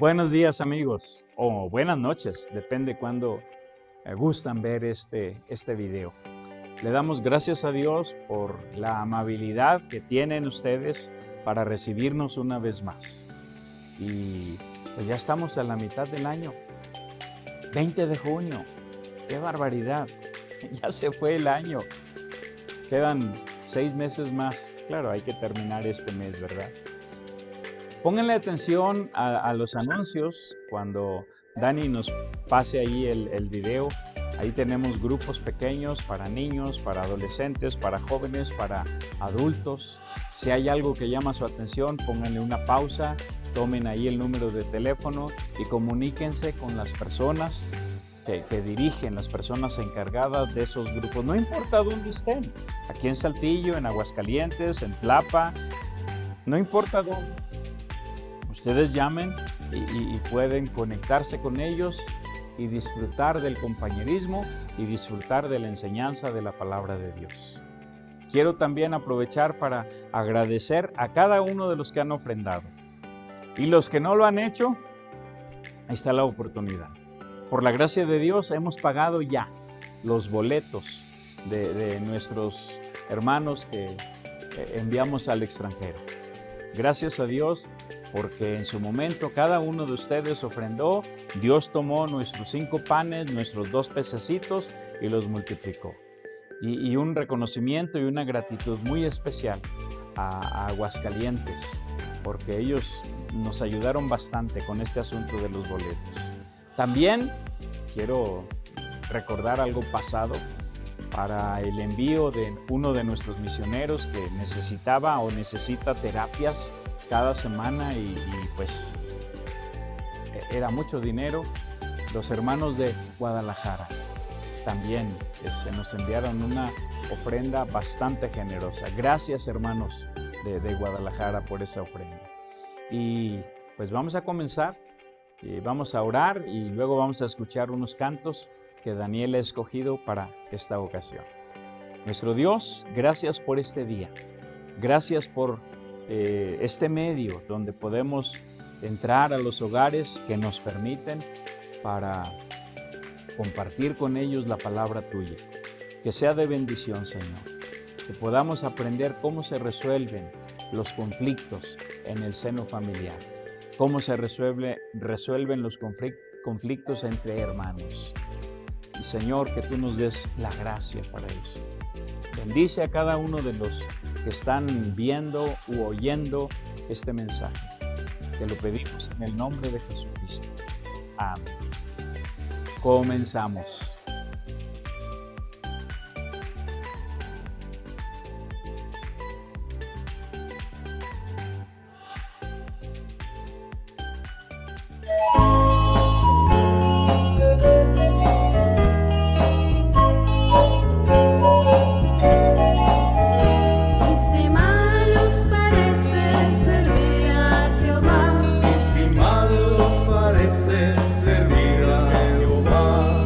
Buenos días amigos, o buenas noches, depende cuándo gustan ver este video. Le damos gracias a Dios por la amabilidad que tienen ustedes para recibirnos una vez más. Y pues ya estamos a la mitad del año, 20 de junio, ¡qué barbaridad! Ya se fue el año, quedan 6 meses más. Claro, hay que terminar este mes, ¿verdad? Pónganle atención a los anuncios cuando Dani nos pase ahí el video. Ahí tenemos grupos pequeños para niños, para adolescentes, para jóvenes, para adultos. Si hay algo que llama su atención, pónganle una pausa, tomen ahí el número de teléfono y comuníquense con las personas que dirigen, las personas encargadas de esos grupos. No importa dónde estén, aquí en Saltillo, en Aguascalientes, en Tlapa, no importa dónde. Ustedes llamen y pueden conectarse con ellos y disfrutar del compañerismo y disfrutar de la enseñanza de la palabra de Dios. Quiero también aprovechar para agradecer a cada uno de los que han ofrendado. Y los que no lo han hecho, ahí está la oportunidad. Por la gracia de Dios hemos pagado ya los boletos de nuestros hermanos que enviamos al extranjero. Gracias a Dios, porque en su momento cada uno de ustedes ofrendó, Dios tomó nuestros 5 panes, nuestros 2 pececitos y los multiplicó. Y un reconocimiento y una gratitud muy especial a Aguascalientes, porque ellos nos ayudaron bastante con este asunto de los boletos. También quiero recordar algo pasado para el envío de uno de nuestros misioneros que necesitaba o necesita terapias cada semana y pues era mucho dinero. Los hermanos de Guadalajara también nos enviaron una ofrenda bastante generosa. Gracias hermanos de Guadalajara por esa ofrenda. Y pues vamos a comenzar, vamos a orar y luego vamos a escuchar unos cantos que Daniel ha escogido para esta ocasión. Nuestro Dios, gracias por este día. Gracias por este medio donde podemos entrar a los hogares que nos permiten para compartir con ellos la palabra tuya. Que sea de bendición, Señor. Que podamos aprender cómo se resuelven los conflictos en el seno familiar. Cómo se resuelven los conflictos entre hermanos. Y Señor, que tú nos des la gracia para eso. Bendice a cada uno de los que están viendo u oyendo este mensaje. Te lo pedimos en el nombre de Jesucristo. Amén. Comenzamos. Servir a Jehová.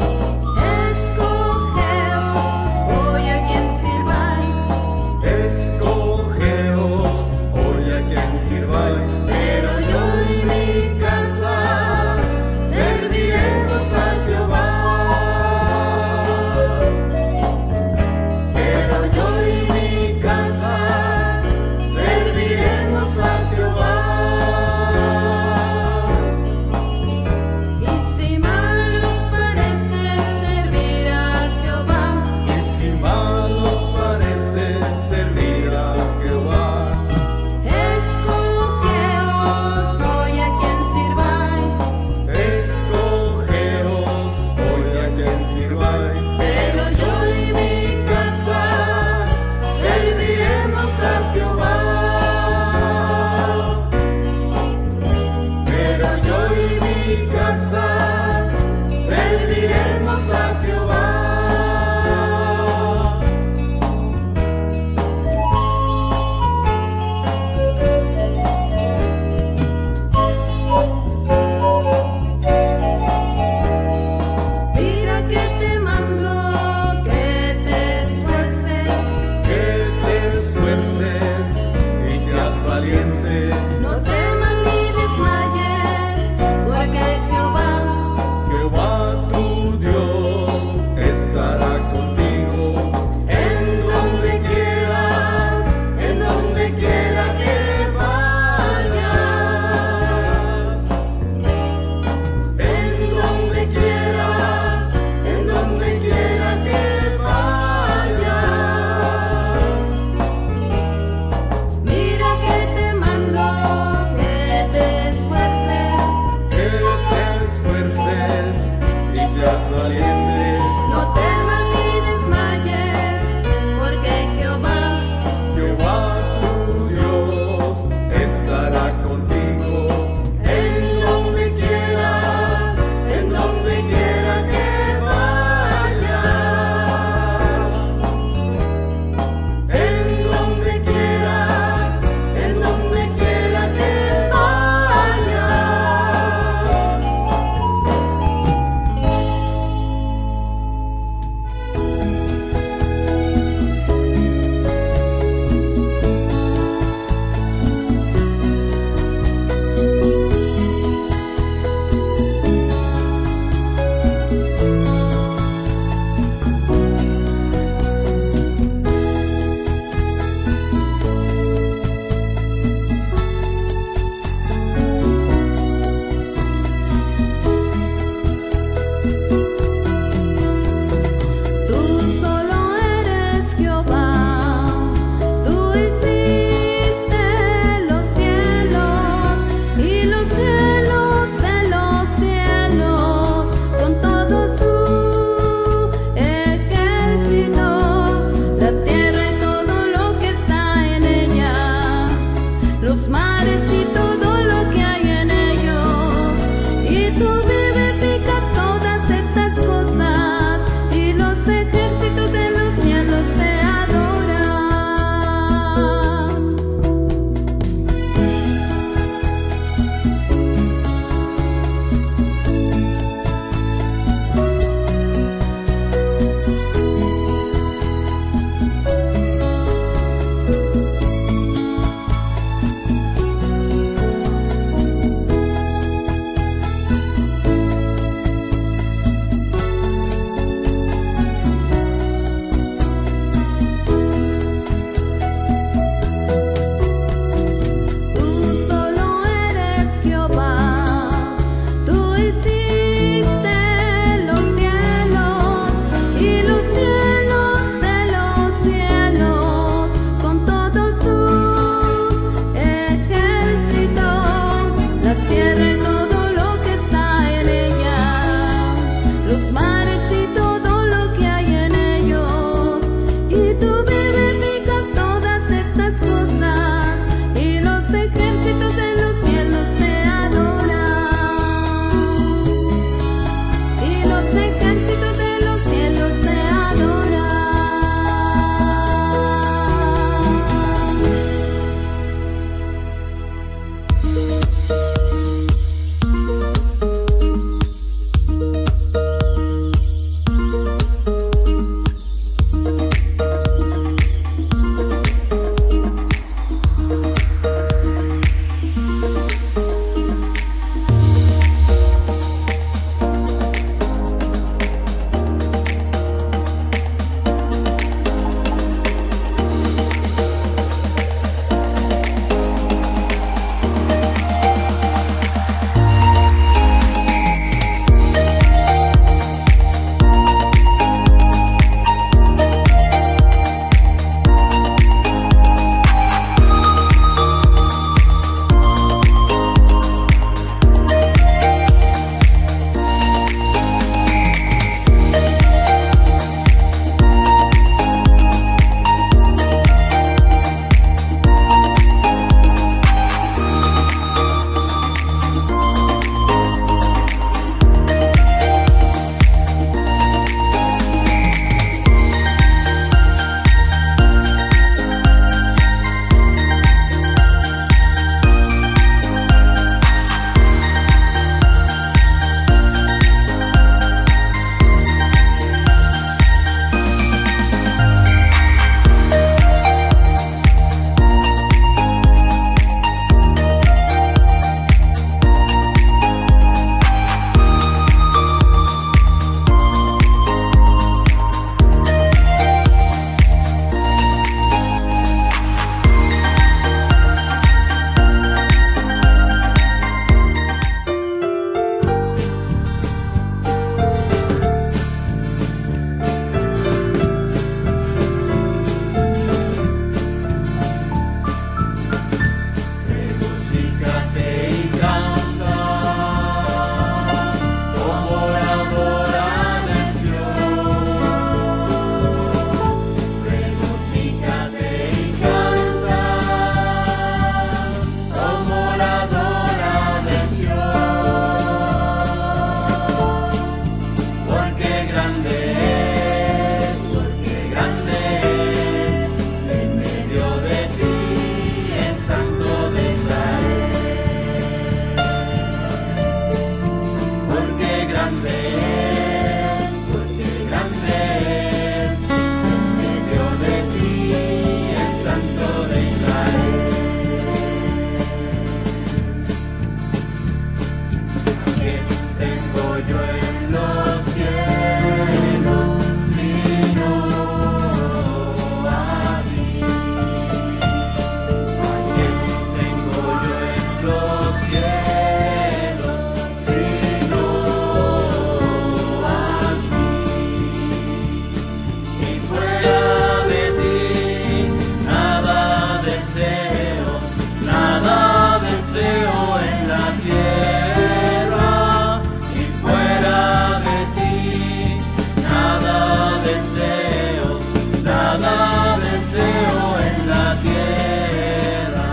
nada deseo en la tierra.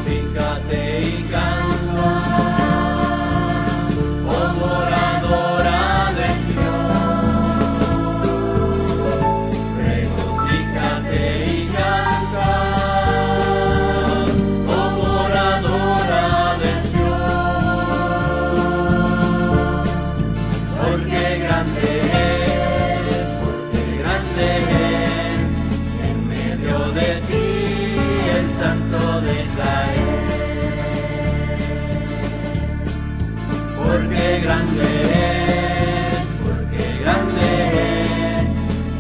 Regocíjate y canta, oh moradora de Sión. Regocíjate y canta, oh moradora de porque grande es en medio de ti el Santo de Israel. Porque grande es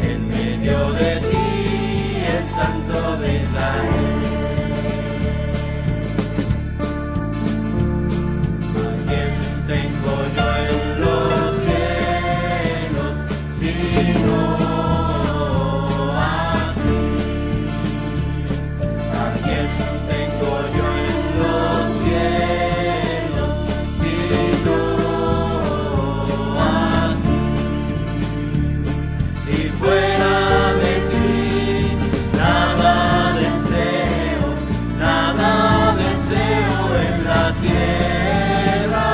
en medio de ti el Santo de Israel. ¿A quién tengo yo en los cielos sino a ti? ¿A quién tengo yo en los cielos sino a ti? Y fuera de ti nada deseo en la tierra.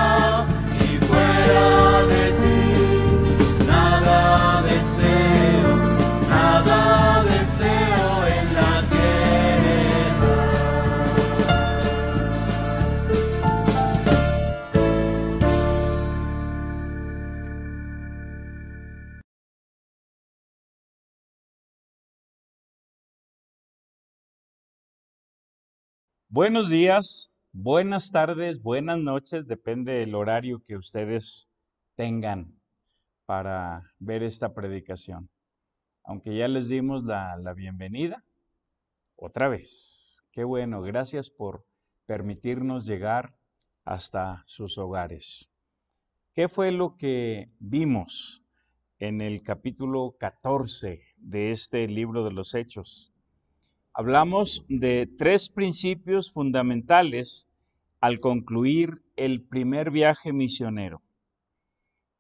Y fuera de ti nada deseo en la tierra. Buenos días, buenas tardes, buenas noches, depende del horario que ustedes tengan para ver esta predicación. Aunque ya les dimos la bienvenida, otra vez. Qué bueno, gracias por permitirnos llegar hasta sus hogares. ¿Qué fue lo que vimos en el capítulo 14 de este libro de los Hechos? Hablamos de 3 principios fundamentales al concluir el primer viaje misionero.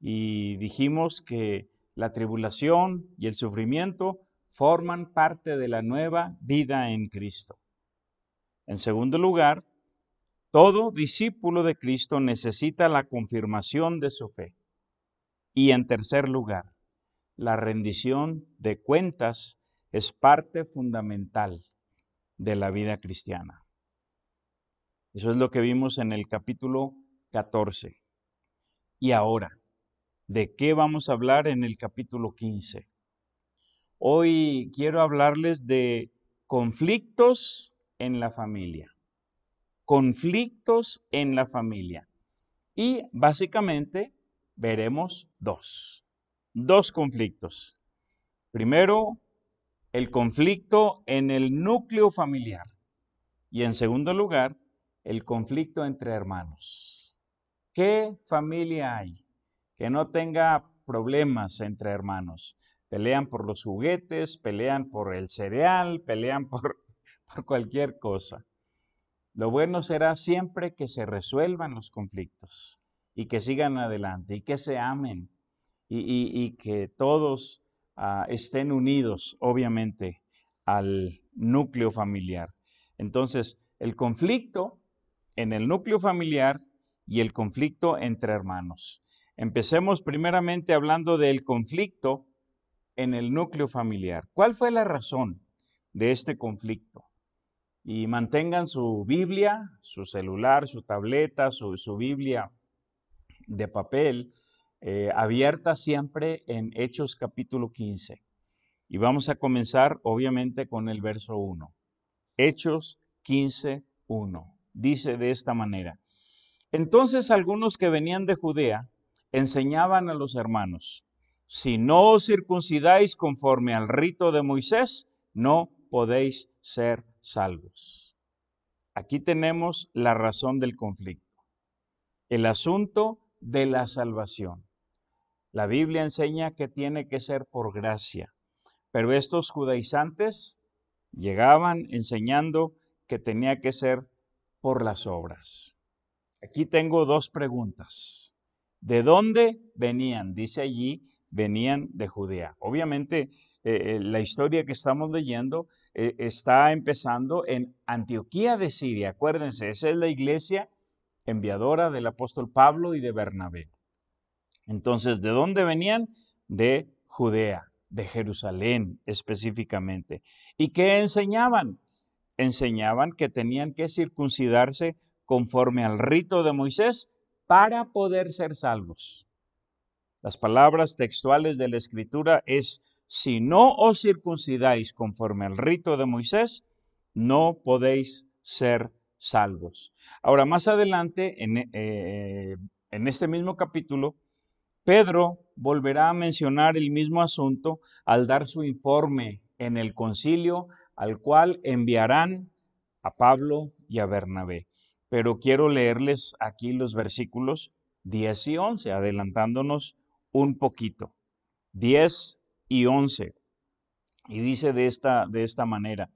Y dijimos que la tribulación y el sufrimiento forman parte de la nueva vida en Cristo. En segundo lugar, todo discípulo de Cristo necesita la confirmación de su fe. Y en tercer lugar, la rendición de cuentas es parte fundamental de la vida cristiana. Eso es lo que vimos en el capítulo 14. Y ahora, ¿de qué vamos a hablar en el capítulo 15? Hoy quiero hablarles de conflictos en la familia. Conflictos en la familia. Y básicamente veremos dos conflictos. Primero, el conflicto en el núcleo familiar. Y en segundo lugar, el conflicto entre hermanos. ¿Qué familia hay que no tenga problemas entre hermanos? Pelean por los juguetes, pelean por el cereal, pelean por cualquier cosa. Lo bueno será siempre que se resuelvan los conflictos y que sigan adelante y que se amen y que todos estén unidos, obviamente, al núcleo familiar. Entonces, el conflicto en el núcleo familiar y el conflicto entre hermanos. Empecemos primeramente hablando del conflicto en el núcleo familiar. ¿Cuál fue la razón de este conflicto? Y mantengan su Biblia, su celular, su tableta, su Biblia de papel abierta siempre en Hechos capítulo 15. Y vamos a comenzar obviamente con el verso 1. Hechos 15, 1. Dice de esta manera: Entonces algunos que venían de Judea enseñaban a los hermanos: si no os circuncidáis conforme al rito de Moisés, no podéis ser salvos. Aquí tenemos la razón del conflicto. El asunto de la salvación. La Biblia enseña que tiene que ser por gracia, pero estos judaizantes llegaban enseñando que tenía que ser por las obras. Aquí tengo 2 preguntas. ¿De dónde venían? Dice allí, venían de Judea. Obviamente, la historia que estamos leyendo está empezando en Antioquía de Siria. Acuérdense, esa es la iglesia enviadora del apóstol Pablo y de Bernabé. Entonces, ¿de dónde venían? De Judea, de Jerusalén específicamente. ¿Y qué enseñaban? Enseñaban que tenían que circuncidarse conforme al rito de Moisés para poder ser salvos. Las palabras textuales de la Escritura es: si no os circuncidáis conforme al rito de Moisés, no podéis ser salvos. Ahora, más adelante, en este mismo capítulo, Pedro volverá a mencionar el mismo asunto al dar su informe en el concilio al cual enviarán a Pablo y a Bernabé. Pero quiero leerles aquí los versículos 10 y 11, adelantándonos un poquito. 10 y 11. Y dice de esta manera: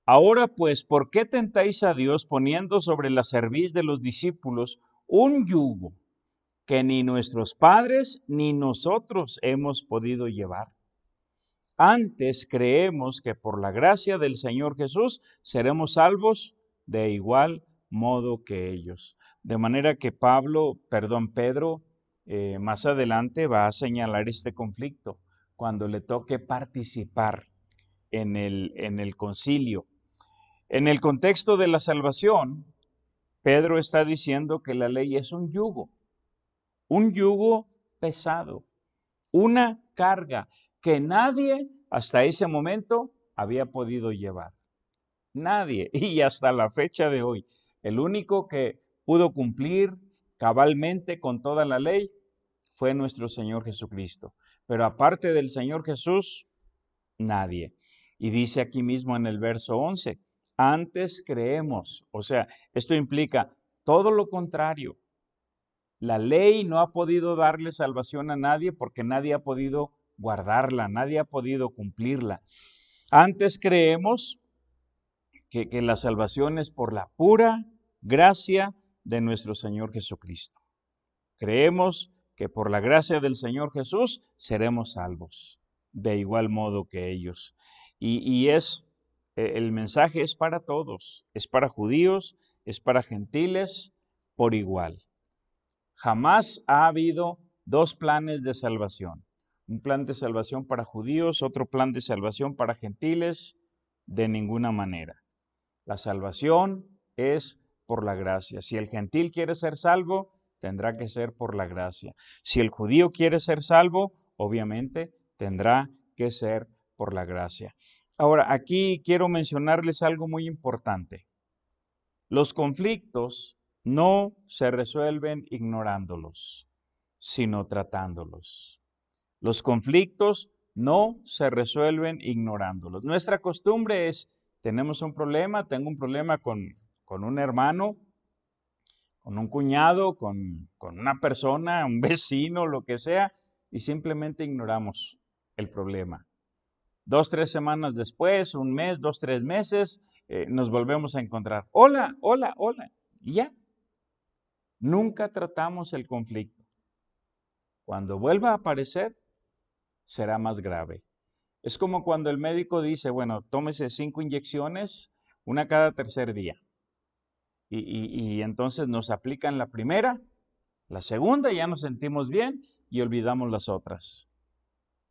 ahora pues, ¿por qué tentáis a Dios poniendo sobre la cerviz de los discípulos un yugo que ni nuestros padres ni nosotros hemos podido llevar? Antes creemos que por la gracia del Señor Jesús seremos salvos de igual modo que ellos. De manera que Pedro, más adelante va a señalar este conflicto cuando le toque participar en el concilio. En el contexto de la salvación, Pedro está diciendo que la ley es un yugo pesado, una carga que nadie hasta ese momento había podido llevar. Nadie. Y hasta la fecha de hoy, el único que pudo cumplir cabalmente con toda la ley fue nuestro Señor Jesucristo. Pero aparte del Señor Jesús, nadie. Y dice aquí mismo en el verso 11, antes creemos. O sea, esto implica todo lo contrario. La ley no ha podido darle salvación a nadie porque nadie ha podido guardarla, nadie ha podido cumplirla. Antes creemos que la salvación es por la pura gracia de nuestro Señor Jesucristo. Creemos que por la gracia del Señor Jesús seremos salvos, de igual modo que ellos. El mensaje es para todos, es para judíos, es para gentiles, por igual. Jamás ha habido dos planes de salvación. Un plan de salvación para judíos, otro plan de salvación para gentiles, de ninguna manera. La salvación es por la gracia. Si el gentil quiere ser salvo, tendrá que ser por la gracia. Si el judío quiere ser salvo, obviamente tendrá que ser por la gracia. Ahora, aquí quiero mencionarles algo muy importante. Los conflictos no se resuelven ignorándolos, sino tratándolos. Los conflictos no se resuelven ignorándolos. Nuestra costumbre es: tenemos un problema, tengo un problema con un hermano, con un cuñado, con una persona, un vecino, lo que sea, y simplemente ignoramos el problema. 2, 3 semanas después, un mes, 2, 3 meses, nos volvemos a encontrar. Hola, hola, hola. Y ya. Nunca tratamos el conflicto. Cuando vuelva a aparecer, será más grave. Es como cuando el médico dice, bueno, tómese 5 inyecciones, una cada tercer día. Y entonces nos aplican la primera, la segunda, ya nos sentimos bien y olvidamos las otras.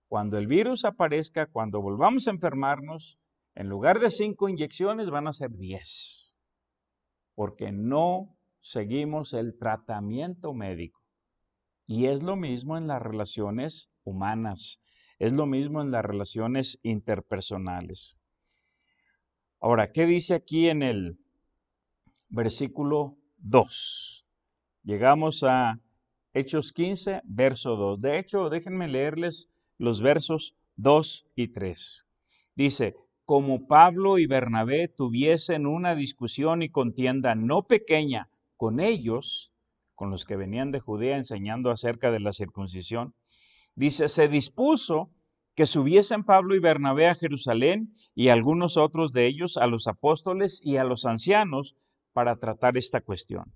Cuando el virus aparezca, cuando volvamos a enfermarnos, en lugar de 5 inyecciones van a ser 10. Porque no seguimos el tratamiento médico. Y es lo mismo en las relaciones humanas. Es lo mismo en las relaciones interpersonales. Ahora, ¿qué dice aquí en el versículo 2? Llegamos a Hechos 15, verso 2. De hecho, déjenme leerles los versos 2 y 3. Dice: como Pablo y Bernabé tuviesen una discusión y contienda no pequeña con ellos, con los que venían de Judea enseñando acerca de la circuncisión, dice, se dispuso que subiesen Pablo y Bernabé a Jerusalén y algunos otros de ellos a los apóstoles y a los ancianos para tratar esta cuestión.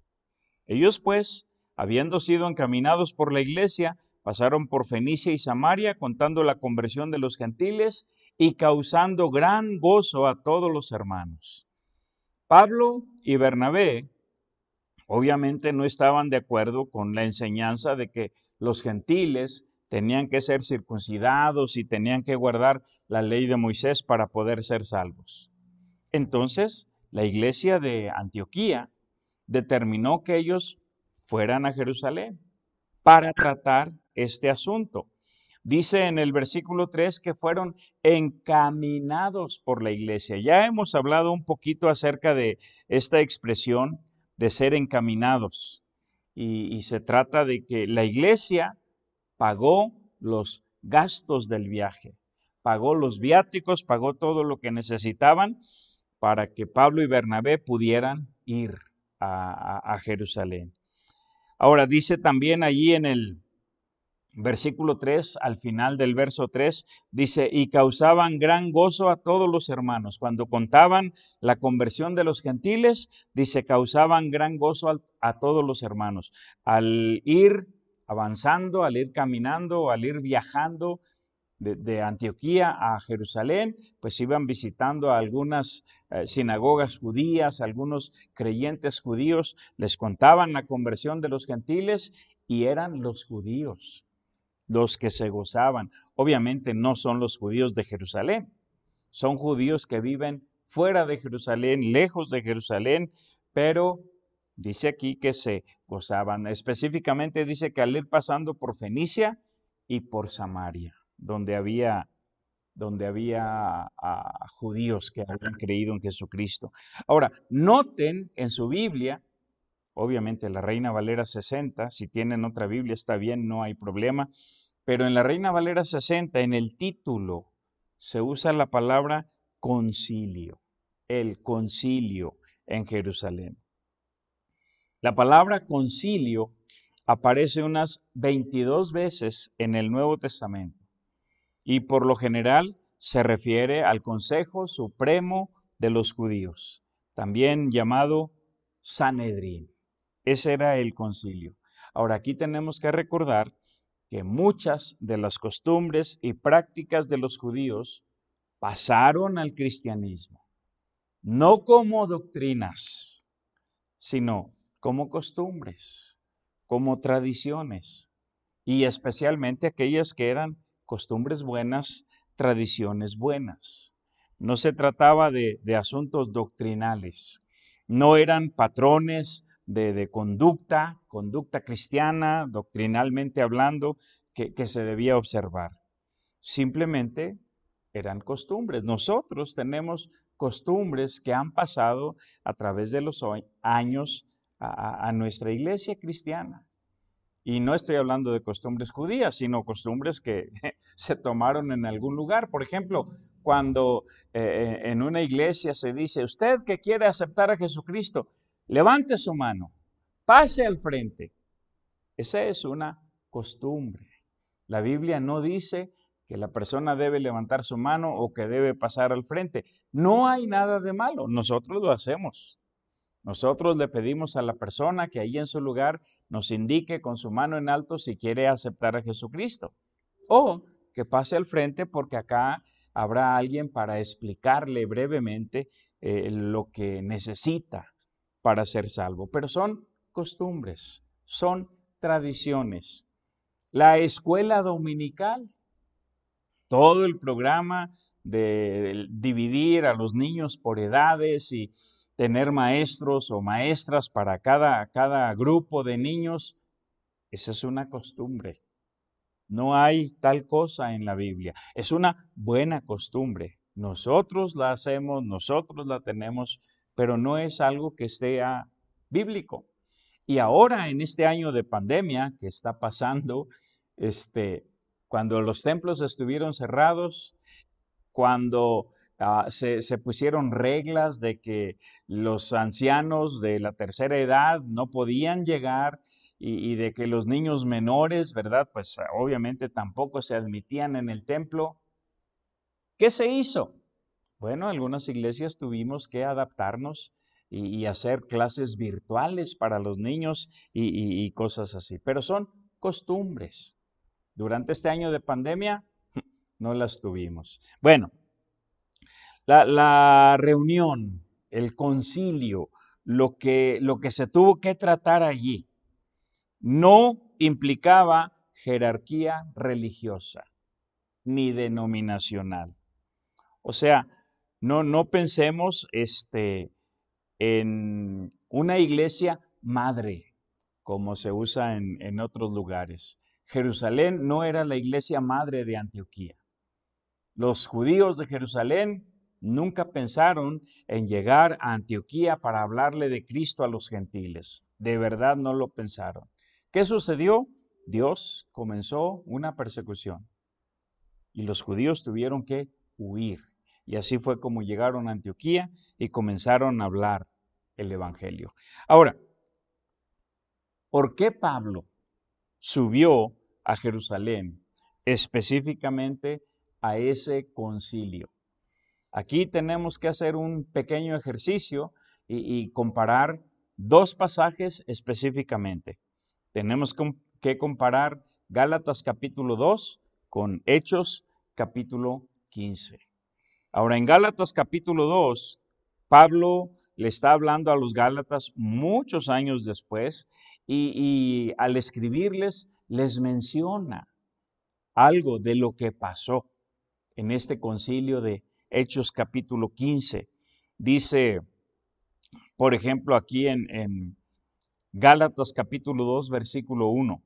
Ellos pues, habiendo sido encaminados por la iglesia, pasaron por Fenicia y Samaria, contando la conversión de los gentiles y causando gran gozo a todos los hermanos. Pablo y Bernabé obviamente no estaban de acuerdo con la enseñanza de que los gentiles tenían que ser circuncidados y tenían que guardar la ley de Moisés para poder ser salvos. Entonces, la iglesia de Antioquía determinó que ellos fueran a Jerusalén para tratar este asunto. Dice en el versículo 3 que fueron encaminados por la iglesia. Ya hemos hablado un poquito acerca de esta expresión de ser encaminados. Y se trata de que la iglesia pagó los gastos del viaje, pagó los viáticos, pagó todo lo que necesitaban para que Pablo y Bernabé pudieran ir a Jerusalén. Ahora dice también allí en el versículo 3, al final del verso 3, dice, y causaban gran gozo a todos los hermanos. Cuando contaban la conversión de los gentiles, dice, causaban gran gozo a todos los hermanos. Al ir avanzando, al ir caminando, al ir viajando de Antioquía a Jerusalén, pues iban visitando a algunas sinagogas judías, algunos creyentes judíos, les contaban la conversión de los gentiles y eran los judíos los que se gozaban. Obviamente no son los judíos de Jerusalén, son judíos que viven fuera de Jerusalén, lejos de Jerusalén, pero dice aquí que se gozaban. Específicamente dice que al ir pasando por Fenicia y por Samaria, donde había judíos que habían creído en Jesucristo. Ahora, noten en su Biblia, obviamente la Reina Valera 60, si tienen otra Biblia está bien, no hay problema, pero en la Reina Valera 60, en el título, se usa la palabra concilio, el concilio en Jerusalén. La palabra concilio aparece unas 22 veces en el Nuevo Testamento y por lo general se refiere al Consejo Supremo de los Judíos, también llamado Sanedrín. Ese era el concilio. Ahora aquí tenemos que recordar que muchas de las costumbres y prácticas de los judíos pasaron al cristianismo, no como doctrinas, sino como costumbres, como tradiciones, y especialmente aquellas que eran costumbres buenas, tradiciones buenas. No se trataba de asuntos doctrinales, no eran patrones de conducta cristiana, doctrinalmente hablando, que se debía observar. Simplemente eran costumbres. Nosotros tenemos costumbres que han pasado a través de los años a nuestra iglesia cristiana. Y no estoy hablando de costumbres judías, sino costumbres que se tomaron en algún lugar. Por ejemplo, cuando en una iglesia se dice, usted que quiere aceptar a Jesucristo, levante su mano, pase al frente. Esa es una costumbre. La Biblia no dice que la persona debe levantar su mano o que debe pasar al frente. No hay nada de malo, nosotros lo hacemos. Nosotros le pedimos a la persona que ahí en su lugar nos indique con su mano en alto si quiere aceptar a Jesucristo. O que pase al frente porque acá habrá alguien para explicarle brevemente lo que necesita para ser salvo. Pero son costumbres, son tradiciones. La escuela dominical, todo el programa de dividir a los niños por edades y tener maestros o maestras para cada grupo de niños, esa es una costumbre. No hay tal cosa en la Biblia. Es una buena costumbre. Nosotros la hacemos, nosotros la tenemos, pero no es algo que sea bíblico. Y ahora en este año de pandemia que está pasando, cuando los templos estuvieron cerrados, cuando se pusieron reglas de que los ancianos de la tercera edad no podían llegar y de que los niños menores, ¿verdad? Pues obviamente tampoco se admitían en el templo. ¿Qué se hizo? Bueno, algunas iglesias tuvimos que adaptarnos y hacer clases virtuales para los niños y cosas así. Pero son costumbres. Durante este año de pandemia no las tuvimos. Bueno, la reunión, el concilio, lo que se tuvo que tratar allí, no implicaba jerarquía religiosa ni denominacional. O sea, no pensemos en una iglesia madre, como se usa en otros lugares. Jerusalén no era la iglesia madre de Antioquía. Los judíos de Jerusalén nunca pensaron en llegar a Antioquía para hablarle de Cristo a los gentiles. De verdad no lo pensaron. ¿Qué sucedió? Dios comenzó una persecución y los judíos tuvieron que huir. Y así fue como llegaron a Antioquía y comenzaron a hablar el evangelio. Ahora, ¿por qué Pablo subió a Jerusalén, específicamente a ese concilio? Aquí tenemos que hacer un pequeño ejercicio y comparar dos pasajes específicamente. Tenemos que comparar Gálatas capítulo 2 con Hechos capítulo 15. Ahora, en Gálatas capítulo 2, Pablo le está hablando a los Gálatas muchos años después y al escribirles les menciona algo de lo que pasó en este concilio de Hechos capítulo 15. Dice, por ejemplo, aquí en Gálatas capítulo 2, versículo 1.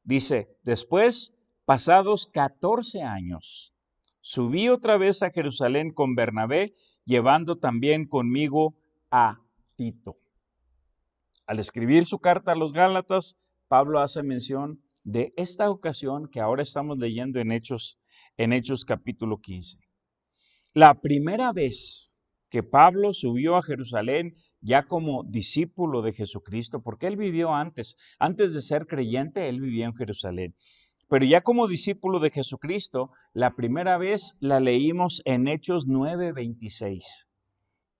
Dice, después, pasados 14 años, subí otra vez a Jerusalén con Bernabé, llevando también conmigo a Tito. Al escribir su carta a los Gálatas, Pablo hace mención de esta ocasión que ahora estamos leyendo en Hechos capítulo 15. La primera vez que Pablo subió a Jerusalén ya como discípulo de Jesucristo, porque él vivió antes de ser creyente, él vivía en Jerusalén. Pero ya como discípulo de Jesucristo, la primera vez la leímos en Hechos 9:26.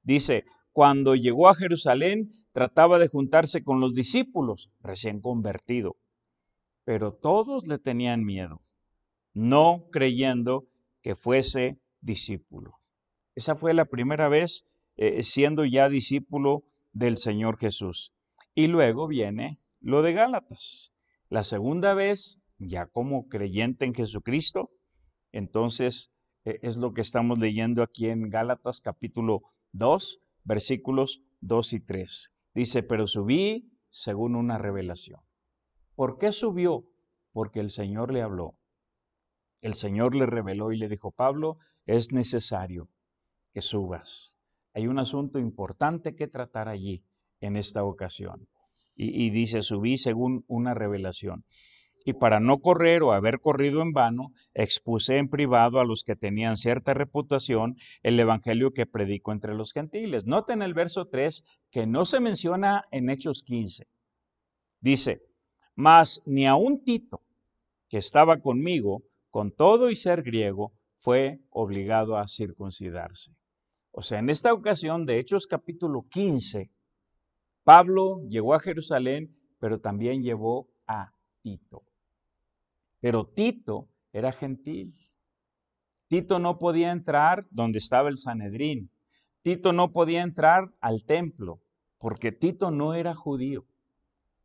Dice, cuando llegó a Jerusalén, trataba de juntarse con los discípulos, recién convertido, pero todos le tenían miedo, no creyendo que fuese discípulo. Esa fue la primera vez siendo ya discípulo del Señor Jesús. Y luego viene lo de Gálatas. La segunda vez, ya como creyente en Jesucristo, entonces es lo que estamos leyendo aquí en Gálatas capítulo 2, versículos 2 y 3. Dice, pero subí según una revelación. ¿Por qué subió? Porque el Señor le habló. El Señor le reveló y le dijo, Pablo, es necesario que subas. Hay un asunto importante que tratar allí en esta ocasión. Y dice, subí según una revelación. Y para no correr o haber corrido en vano, expuse en privado a los que tenían cierta reputación el evangelio que predico entre los gentiles. Noten el verso 3 que no se menciona en Hechos 15. Dice, mas ni aun Tito, que estaba conmigo, con todo y ser griego, fue obligado a circuncidarse. O sea, en esta ocasión de Hechos capítulo 15, Pablo llegó a Jerusalén, pero también llevó a Tito. Pero Tito era gentil. Tito no podía entrar donde estaba el Sanedrín. Tito no podía entrar al templo, porque Tito no era judío.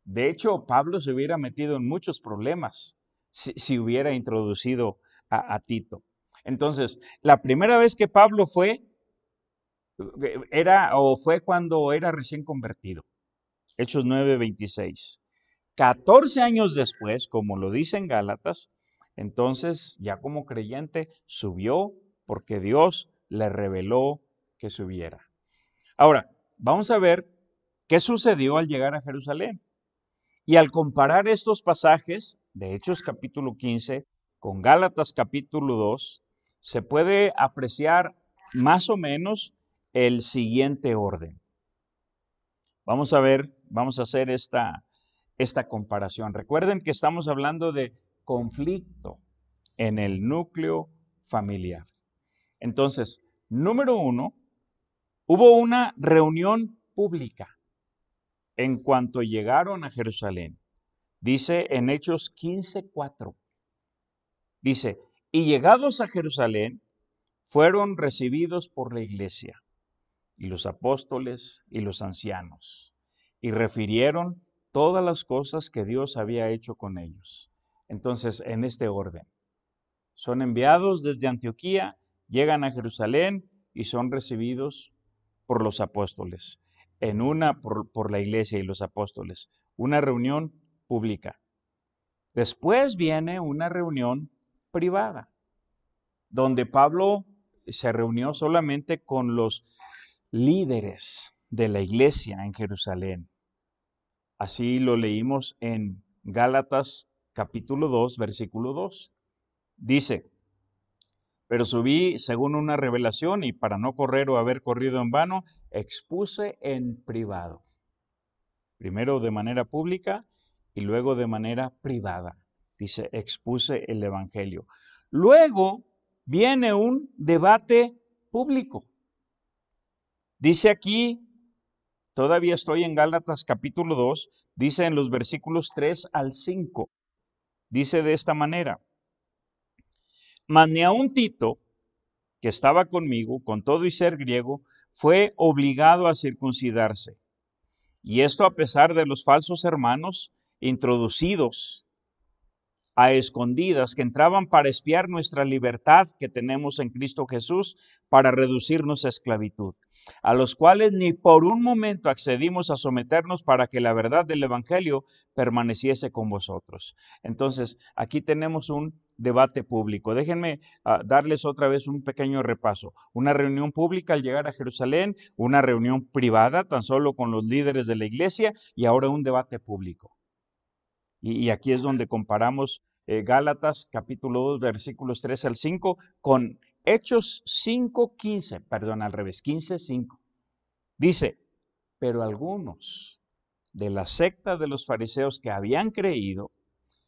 De hecho, Pablo se hubiera metido en muchos problemas si hubiera introducido a Tito. Entonces, la primera vez que Pablo fue cuando era recién convertido. Hechos 9:26. 14 años después, como lo dice en Gálatas, entonces ya como creyente subió porque Dios le reveló que subiera. Ahora, vamos a ver qué sucedió al llegar a Jerusalén. Y al comparar estos pasajes de Hechos capítulo 15 con Gálatas capítulo 2, se puede apreciar más o menos el siguiente orden. Vamos a hacer esta comparación. Recuerden que estamos hablando de conflicto en el núcleo familiar. Entonces, número 1, hubo una reunión pública en cuanto llegaron a Jerusalén. Dice en Hechos 15:4. Dice, y llegados a Jerusalén, fueron recibidos por la iglesia y los apóstoles y los ancianos, y refirieron todas las cosas que Dios había hecho con ellos. Entonces, en este orden, son enviados desde Antioquía, llegan a Jerusalén y son recibidos por los apóstoles, por la iglesia y los apóstoles, una reunión pública. Después viene una reunión privada, donde Pablo se reunió solamente con los líderes de la iglesia en Jerusalén. Así lo leímos en Gálatas capítulo 2, versículo 2. Dice, pero subí según una revelación y para no correr o haber corrido en vano, expuse en privado. Primero de manera pública y luego de manera privada. Dice, expuse el evangelio. Luego viene un debate público. Dice aquí, todavía estoy en Gálatas capítulo 2, dice en los versículos 3 al 5, dice de esta manera, mas ni aun Tito, que estaba conmigo, con todo y ser griego, fue obligado a circuncidarse. Y esto a pesar de los falsos hermanos introducidos a escondidas que entraban para espiar nuestra libertad que tenemos en Cristo Jesús para reducirnos a esclavitud, a los cuales ni por un momento accedimos a someternos para que la verdad del evangelio permaneciese con vosotros. Entonces, aquí tenemos un debate público. Déjenme darles otra vez un pequeño repaso. Una reunión pública al llegar a Jerusalén, una reunión privada tan solo con los líderes de la iglesia y ahora un debate público. Y aquí es donde comparamos Gálatas capítulo 2 versículos 3 al 5 con Hechos 5:15, perdón, al revés, 15:5. Dice, pero algunos de la secta de los fariseos que habían creído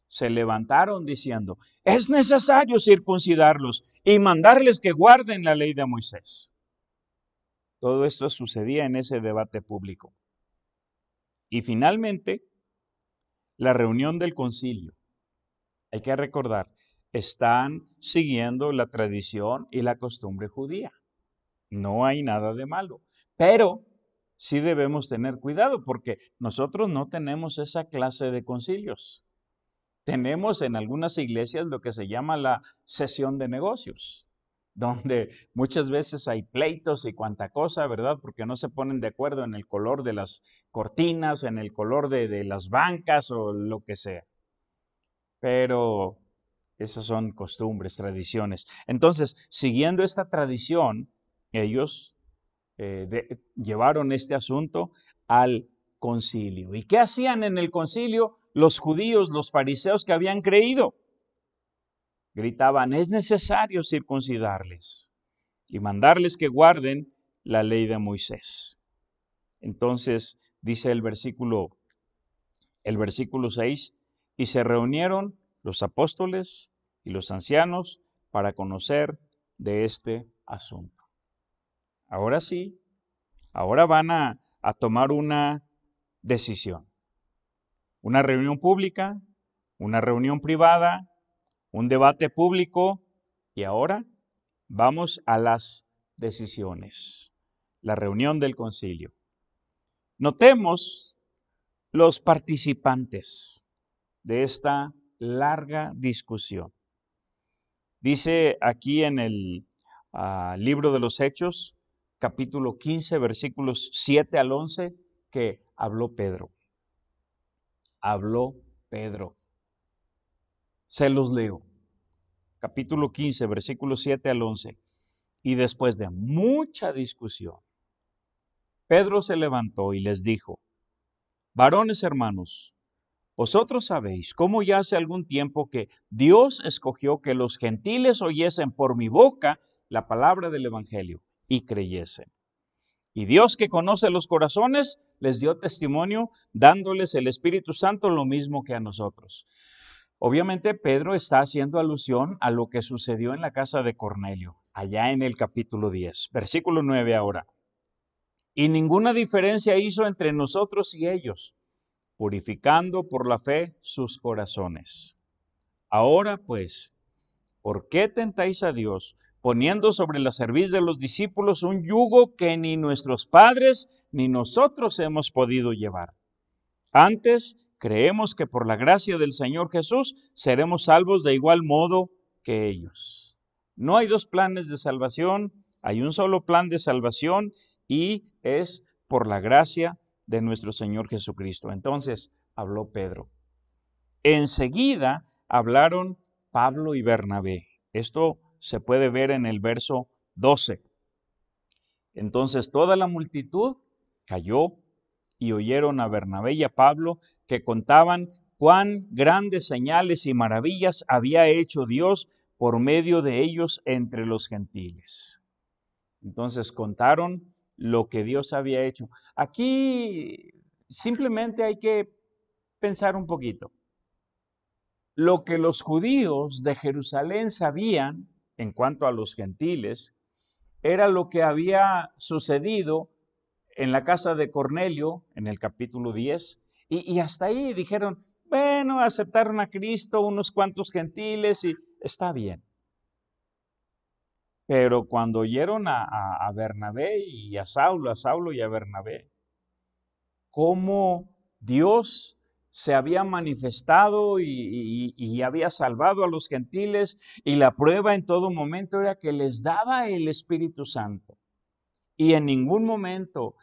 se levantaron diciendo, es necesario circuncidarlos y mandarles que guarden la ley de Moisés. Todo esto sucedía en ese debate público. Y finalmente, la reunión del concilio. Hay que recordar, están siguiendo la tradición y la costumbre judía. No hay nada de malo, pero sí debemos tener cuidado porque nosotros no tenemos esa clase de concilios. Tenemos en algunas iglesias lo que se llama la sesión de negocios, donde muchas veces hay pleitos y cuanta cosa, ¿verdad? Porque no se ponen de acuerdo en el color de las cortinas, en el color de las bancas o lo que sea. Pero esas son costumbres, tradiciones. Entonces, siguiendo esta tradición, ellos llevaron este asunto al concilio. ¿Y qué hacían en el concilio los judíos, los fariseos que habían creído? Gritaban, es necesario circuncidarles y mandarles que guarden la ley de Moisés. Entonces, dice el versículo 6, y se reunieron los apóstoles y los ancianos para conocer de este asunto. Ahora sí, ahora van a tomar una decisión. Una reunión pública, una reunión privada, un debate público y ahora vamos a las decisiones. La reunión del concilio. Notemos los participantes de esta larga discusión. Dice aquí en el libro de los Hechos, capítulo 15, versículos 7 al 11, que habló Pedro. Habló Pedro. Se los leo. Capítulo 15, versículos 7 al 11. Y después de mucha discusión, Pedro se levantó y les dijo, varones hermanos, vosotros sabéis cómo ya hace algún tiempo que Dios escogió que los gentiles oyesen por mi boca la palabra del evangelio y creyesen. Y Dios, que conoce los corazones, les dio testimonio dándoles el Espíritu Santo lo mismo que a nosotros. Obviamente Pedro está haciendo alusión a lo que sucedió en la casa de Cornelio, allá en el capítulo 10. Versículo 9 ahora. Y ninguna diferencia hizo entre nosotros y ellos, purificando por la fe sus corazones. Ahora pues, ¿por qué tentáis a Dios, poniendo sobre la cerviz de los discípulos un yugo que ni nuestros padres ni nosotros hemos podido llevar? Antes, creemos que por la gracia del Señor Jesús seremos salvos de igual modo que ellos. No hay dos planes de salvación, hay un solo plan de salvación y es por la gracia de nuestro Señor Jesucristo. Entonces habló Pedro. Enseguida hablaron Pablo y Bernabé. Esto se puede ver en el verso 12. Entonces toda la multitud cayó y oyeron a Bernabé y a Pablo que contaban cuán grandes señales y maravillas había hecho Dios por medio de ellos entre los gentiles. Entonces contaron lo que Dios había hecho. Aquí simplemente hay que pensar un poquito. Lo que los judíos de Jerusalén sabían en cuanto a los gentiles era lo que había sucedido en la casa de Cornelio, en el capítulo 10, y hasta ahí dijeron, bueno, aceptaron a Cristo unos cuantos gentiles y está bien. Pero cuando oyeron a Bernabé y a Saulo y a Bernabé, cómo Dios se había manifestado y había salvado a los gentiles, y la prueba en todo momento era que les daba el Espíritu Santo. Y en ningún momento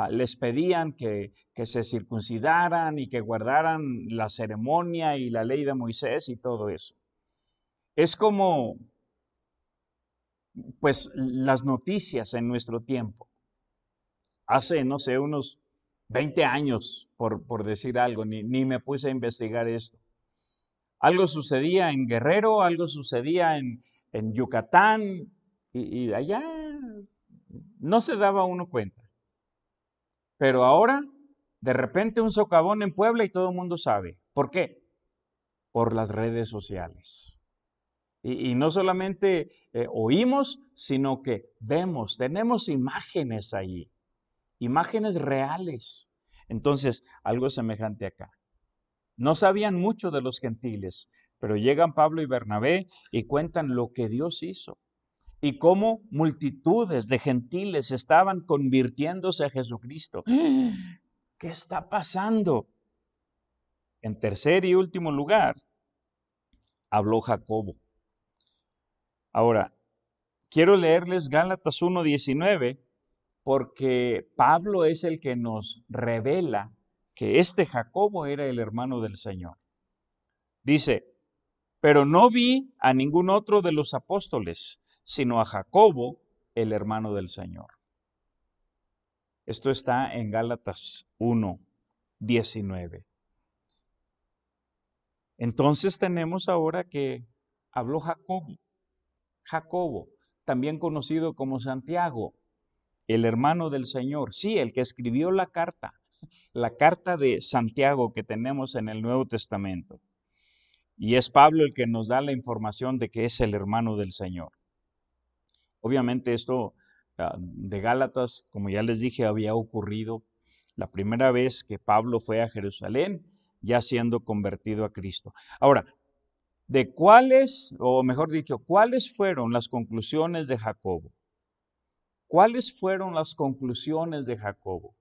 les pedían que se circuncidaran y que guardaran la ceremonia y la ley de Moisés y todo eso. Es como, pues, las noticias en nuestro tiempo. Hace, no sé, unos 20 años, por decir algo, ni me puse a investigar esto. Algo sucedía en Guerrero, algo sucedía en Yucatán, y allá no se daba uno cuenta. Pero ahora, de repente, un socavón en Puebla y todo el mundo sabe. ¿Por qué? Por las redes sociales. Y no solamente oímos, sino que vemos, tenemos imágenes ahí, imágenes reales. Entonces, algo semejante acá. No sabían mucho de los gentiles, pero llegan Pablo y Bernabé y cuentan lo que Dios hizo y cómo multitudes de gentiles estaban convirtiéndose a Jesucristo. ¿Qué está pasando? En tercer y último lugar, habló Jacobo. Ahora, quiero leerles Gálatas 1:19 porque Pablo es el que nos revela que este Jacobo era el hermano del Señor. Dice, pero no vi a ningún otro de los apóstoles, sino a Jacobo, el hermano del Señor. Esto está en Gálatas 1:19. Entonces tenemos ahora que habló Jacobo. Jacobo, también conocido como Santiago, el hermano del Señor. Sí, el que escribió la carta de Santiago que tenemos en el Nuevo Testamento. Y es Pablo el que nos da la información de que es el hermano del Señor. Obviamente esto de Gálatas, como ya les dije, había ocurrido la primera vez que Pablo fue a Jerusalén, ya siendo convertido a Cristo. Ahora, ¿cuáles fueron las conclusiones de Jacobo? ¿Cuáles fueron las conclusiones de Jacobo?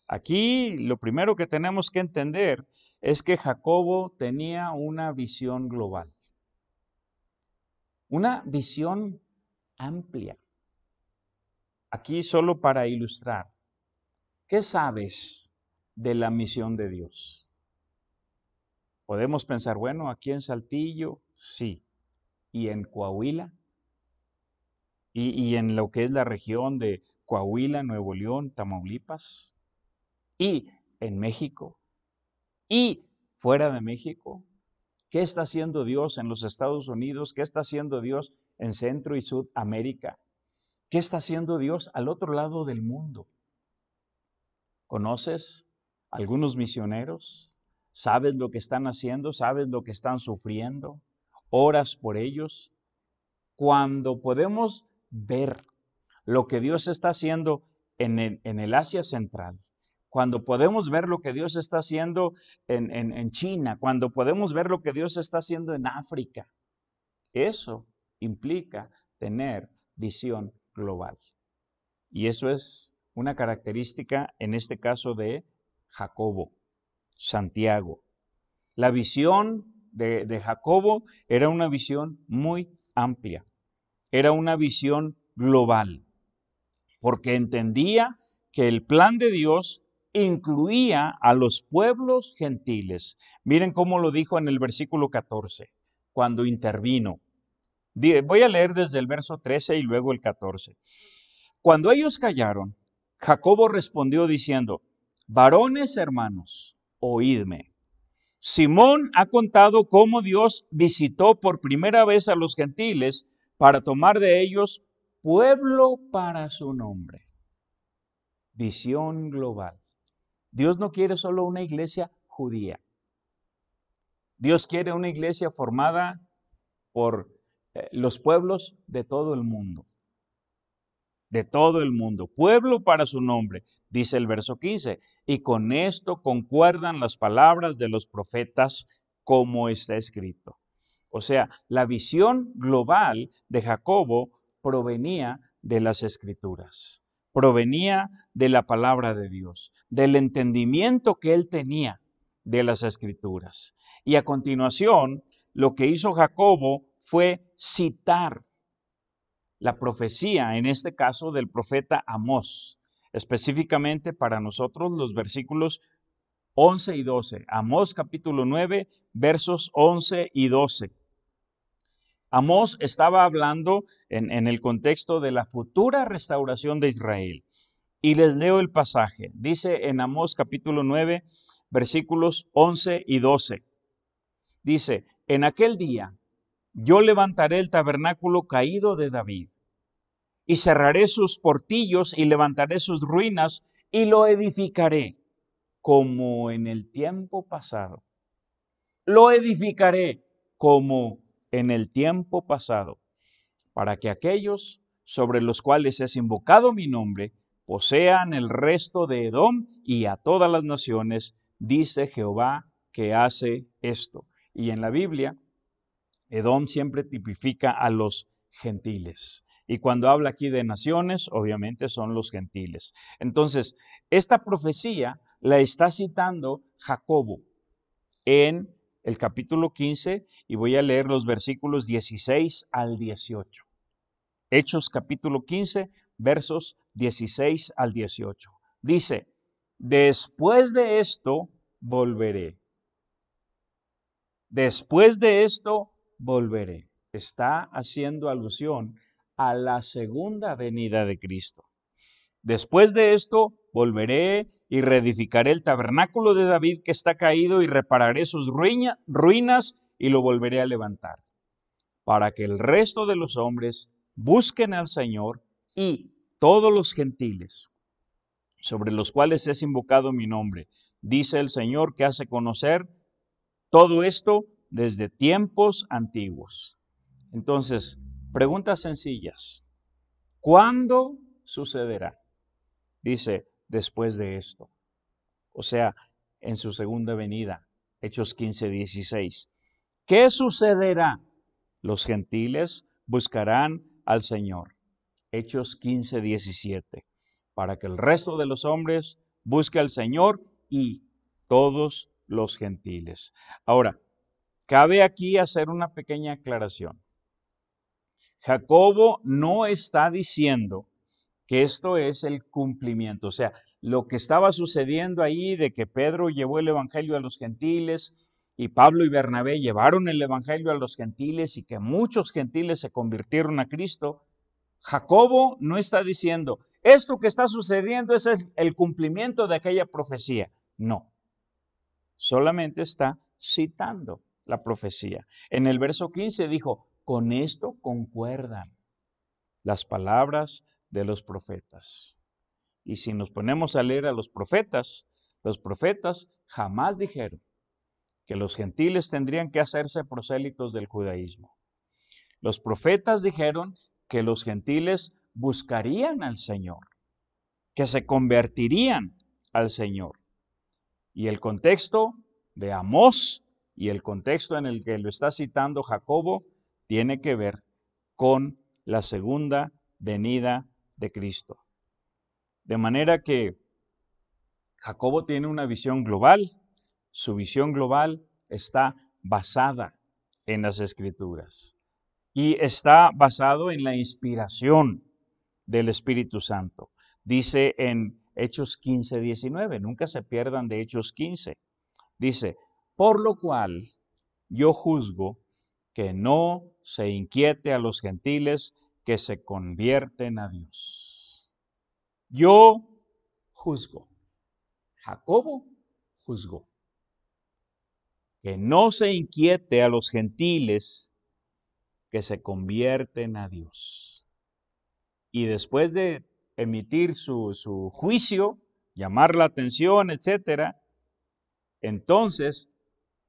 Aquí lo primero que tenemos que entender es que Jacobo tenía una visión global, una visión amplia. Aquí solo para ilustrar, ¿qué sabes de la misión de Dios? Podemos pensar, bueno, aquí en Saltillo, sí, y en Coahuila, y en lo que es la región de Coahuila, Nuevo León, Tamaulipas, y en México, y fuera de México. ¿Qué está haciendo Dios en los Estados Unidos? ¿Qué está haciendo Dios en Centro y Sudamérica? ¿Qué está haciendo Dios al otro lado del mundo? ¿Conoces algunos misioneros? ¿Sabes lo que están haciendo? ¿Sabes lo que están sufriendo? ¿Oras por ellos? Cuando podemos ver lo que Dios está haciendo en el Asia Central, cuando podemos ver lo que Dios está haciendo en China, cuando podemos ver lo que Dios está haciendo en África, eso implica tener visión global. Y eso es una característica, en este caso, de Jacobo, Santiago. La visión de Jacobo era una visión muy amplia, era una visión global, porque entendía que el plan de Dios incluía a los pueblos gentiles. Miren cómo lo dijo en el versículo 14, cuando intervino. Voy a leer desde el verso 13 y luego el 14. Cuando ellos callaron, Jacobo respondió diciendo: varones hermanos, oídme. Simón ha contado cómo Dios visitó por primera vez a los gentiles para tomar de ellos pueblo para su nombre. Visión global. Dios no quiere solo una iglesia judía. Dios quiere una iglesia formada por los pueblos de todo el mundo. De todo el mundo. Pueblo para su nombre, dice el verso 15. Y con esto concuerdan las palabras de los profetas como está escrito. O sea, la visión global de Jacobo provenía de las Escrituras. Provenía de la palabra de Dios, del entendimiento que él tenía de las Escrituras. Y a continuación, lo que hizo Jacobo fue citar la profecía, en este caso del profeta Amós, específicamente para nosotros los versículos 11 y 12. Amós capítulo 9, versos 11 y 12. Amós estaba hablando en el contexto de la futura restauración de Israel. Y les leo el pasaje. Dice en Amós capítulo 9, versículos 11 y 12. Dice: en aquel día yo levantaré el tabernáculo caído de David, y cerraré sus portillos y levantaré sus ruinas y lo edificaré como en el tiempo pasado. Lo edificaré como en el tiempo pasado, para que aquellos sobre los cuales es invocado mi nombre posean el resto de Edom y a todas las naciones, dice Jehová que hace esto. Y en la Biblia, Edom siempre tipifica a los gentiles. Y cuando habla aquí de naciones, obviamente son los gentiles. Entonces, esta profecía la está citando Jacobo en el capítulo 15 y voy a leer los versículos 16 al 18. Hechos capítulo 15, versos 16 al 18. Dice: después de esto volveré. Después de esto volveré. Está haciendo alusión a la segunda venida de Cristo. Después de esto volveré y reedificaré el tabernáculo de David que está caído y repararé sus ruinas y lo volveré a levantar, para que el resto de los hombres busquen al Señor y todos los gentiles sobre los cuales es invocado mi nombre, dice el Señor que hace conocer todo esto desde tiempos antiguos. Entonces, preguntas sencillas. ¿Cuándo sucederá? Dice, después de esto. O sea, en su segunda venida. Hechos 15, 16. ¿Qué sucederá? Los gentiles buscarán al Señor. Hechos 15, 17. Para que el resto de los hombres busque al Señor y todos los gentiles. Ahora, cabe aquí hacer una pequeña aclaración. Jacobo no está diciendo que esto es el cumplimiento. O sea, lo que estaba sucediendo ahí de que Pedro llevó el evangelio a los gentiles y Pablo y Bernabé llevaron el evangelio a los gentiles y que muchos gentiles se convirtieron a Cristo. Jacobo no está diciendo, esto que está sucediendo es el cumplimiento de aquella profecía. No, solamente está citando la profecía. En el verso 15 dijo, con esto concuerdan las palabras de los profetas. Y si nos ponemos a leer a los profetas jamás dijeron que los gentiles tendrían que hacerse prosélitos del judaísmo. Los profetas dijeron que los gentiles buscarían al Señor. que se convertirían al Señor. Y el contexto de Amós y el contexto en el que lo está citando Jacobo tiene que ver con la segunda venida de Cristo. De manera que Jacobo tiene una visión global. Su visión global está basada en las Escrituras y está basado en la inspiración del Espíritu Santo. Dice en Hechos 15:19, nunca se pierdan de Hechos 15. Dice, por lo cual yo juzgo que no se inquiete a los gentiles que se convierten a Dios. Yo juzgo. Jacobo juzgó. Que no se inquiete a los gentiles que se convierten a Dios. Y después de emitir su juicio, llamar la atención, etcétera, entonces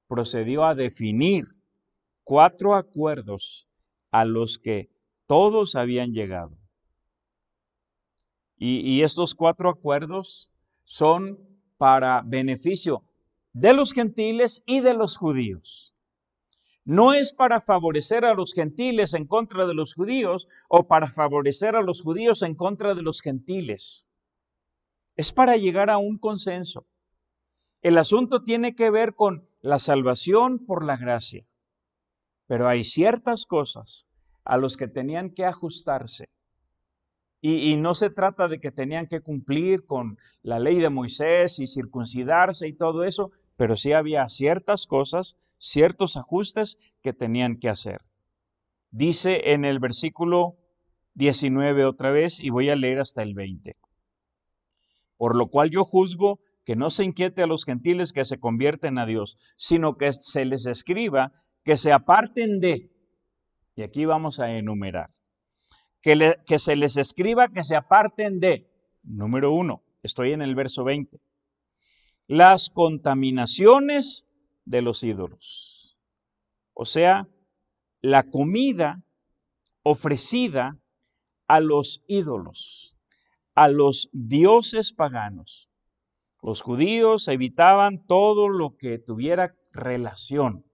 procedió a definir 4 acuerdos a los que todos habían llegado. Y estos 4 acuerdos son para beneficio de los gentiles y de los judíos. No es para favorecer a los gentiles en contra de los judíos o para favorecer a los judíos en contra de los gentiles. Es para llegar a un consenso. El asunto tiene que ver con la salvación por la gracia. Pero hay ciertas cosas a las que tenían que ajustarse. Y no se trata de que tenían que cumplir con la ley de Moisés y circuncidarse y todo eso, pero sí había ciertas cosas, ciertos ajustes que tenían que hacer. Dice en el versículo 19 otra vez, y voy a leer hasta el 20. Por lo cual yo juzgo que no se inquiete a los gentiles que se convierten a Dios, sino que se les escriba que se aparten de, y aquí vamos a enumerar, que se les escriba que se aparten de, número 1, estoy en el verso 20, las contaminaciones de los ídolos. O sea, la comida ofrecida a los ídolos, a los dioses paganos. Los judíos evitaban todo lo que tuviera relación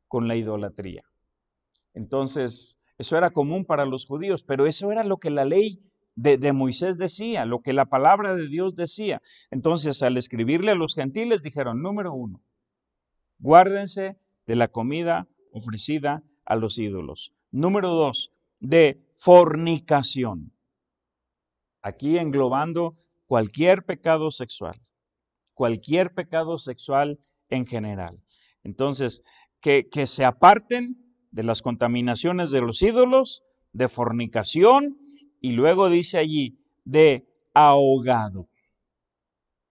con la idolatría. Entonces, eso era común para los judíos, pero eso era lo que la ley de Moisés decía, lo que la palabra de Dios decía. Entonces, al escribirle a los gentiles, dijeron, número 1, guárdense de la comida ofrecida a los ídolos. Número 2, de fornicación. Aquí englobando cualquier pecado sexual en general. Entonces, que se aparten de las contaminaciones de los ídolos, de fornicación, y luego dice allí, de ahogado.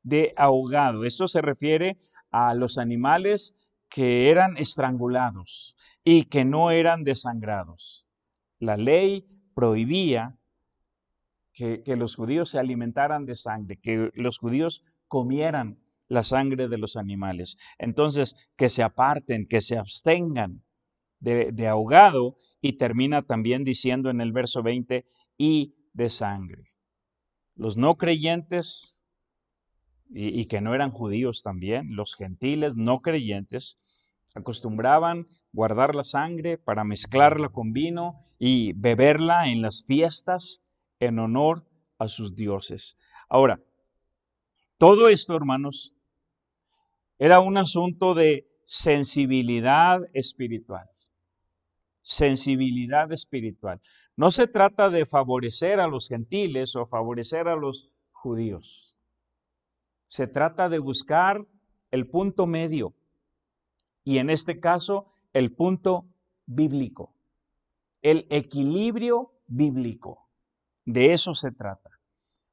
De ahogado. Esto se refiere a los animales que eran estrangulados y que no eran desangrados. La ley prohibía que los judíos se alimentaran de sangre, que los judíos comieran la sangre de los animales. Entonces, que se aparten, que se abstengan de ahogado, y termina también diciendo en el verso 20, y de sangre. Los no creyentes, y que no eran judíos también, los gentiles no creyentes, acostumbraban guardar la sangre para mezclarla con vino y beberla en las fiestas en honor a sus dioses. Ahora, todo esto, hermanos, era un asunto de sensibilidad espiritual. Sensibilidad espiritual. No se trata de favorecer a los gentiles o favorecer a los judíos. Se trata de buscar el punto medio. Y en este caso, el punto bíblico. El equilibrio bíblico. De eso se trata.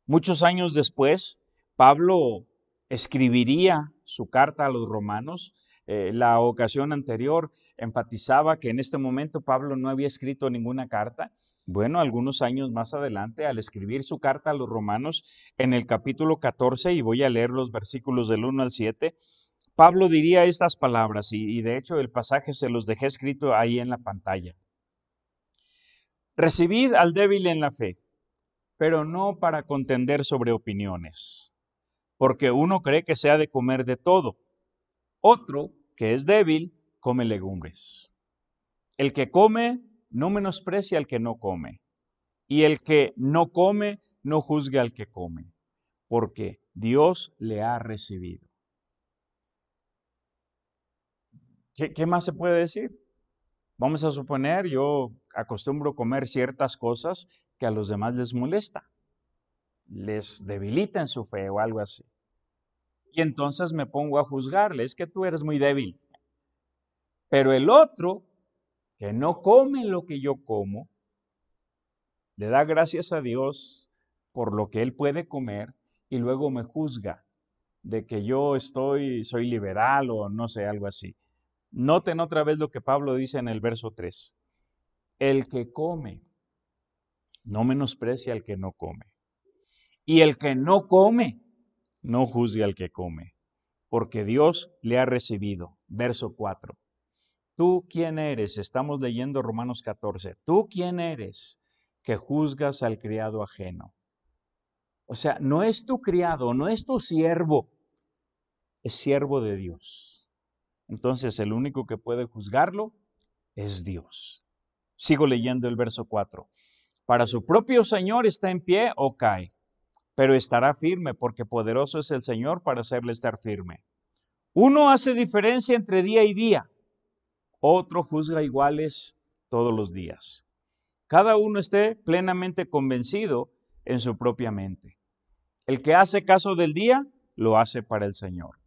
Muchos años después, Pablo escribiría su carta a los romanos. La ocasión anterior enfatizaba que en este momento Pablo no había escrito ninguna carta. Bueno, algunos años más adelante, al escribir su carta a los romanos, en el capítulo 14, y voy a leer los versículos del 1 al 7, Pablo diría estas palabras, y de hecho el pasaje se los dejé escrito ahí en la pantalla. Recibid al débil en la fe, pero no para contender sobre opiniones, porque uno cree que se ha de comer de todo. Otro, que es débil, come legumbres. El que come no menosprecia al que no come, y el que no come no juzgue al que come, porque Dios le ha recibido. ¿Qué más se puede decir? Vamos a suponer, yo acostumbro comer ciertas cosas que a los demás les molesta, les debilita en su fe o algo así. Y entonces me pongo a juzgarle, es que tú eres muy débil. Pero el otro, que no come lo que yo como, le da gracias a Dios por lo que él puede comer y luego me juzga de que yo soy liberal o no sé, algo así. Noten otra vez lo que Pablo dice en el verso 3. El que come no menosprecia al que no come. Y el que no come no juzgue al que come, porque Dios le ha recibido. Verso 4. ¿Tú quién eres? Estamos leyendo Romanos 14. ¿Tú quién eres que juzgas al criado ajeno? O sea, no es tu criado, no es tu siervo, es siervo de Dios. Entonces, el único que puede juzgarlo es Dios. Sigo leyendo el verso 4. Para su propio Señor está en pie o cae, pero estará firme, porque poderoso es el Señor para hacerle estar firme. Uno hace diferencia entre día y día, otro juzga iguales todos los días. Cada uno esté plenamente convencido en su propia mente. El que hace caso del día, lo hace para el Señor.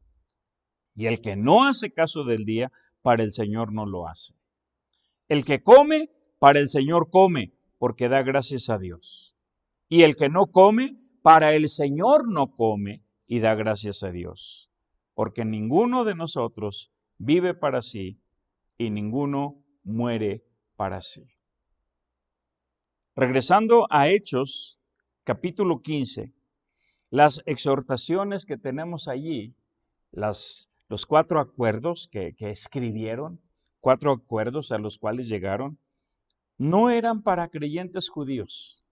Y el que no hace caso del día, para el Señor no lo hace. El que come, para el Señor come, porque da gracias a Dios. Y el que no come, para el Señor no come y da gracias a Dios. Porque ninguno de nosotros vive para sí y ninguno muere para sí. Regresando a Hechos, capítulo 15, las exhortaciones que tenemos allí, los 4 acuerdos que escribieron, 4 acuerdos a los cuales llegaron, no eran para creyentes judíos,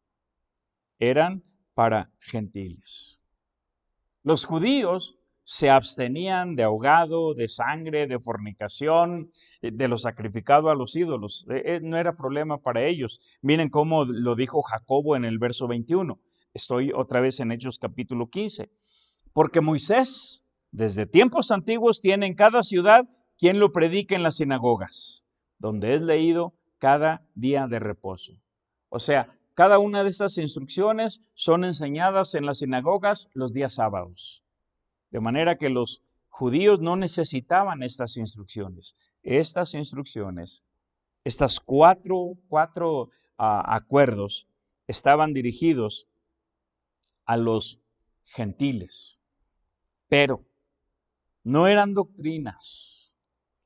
eran para gentiles. Los judíos se abstenían de ahogado, de sangre, de fornicación, de lo sacrificado a los ídolos. No era problema para ellos. Miren cómo lo dijo Jacobo en el verso 21. Estoy otra vez en Hechos capítulo 15. Porque Moisés, desde tiempos antiguos, tiene en cada ciudad quien lo predique en las sinagogas, donde es leído cada día de reposo. O sea, cada una de estas instrucciones son enseñadas en las sinagogas los días sábados. De manera que los judíos no necesitaban estas instrucciones. Estas instrucciones, estas cuatro acuerdos, estaban dirigidos a los gentiles. Pero no eran doctrinas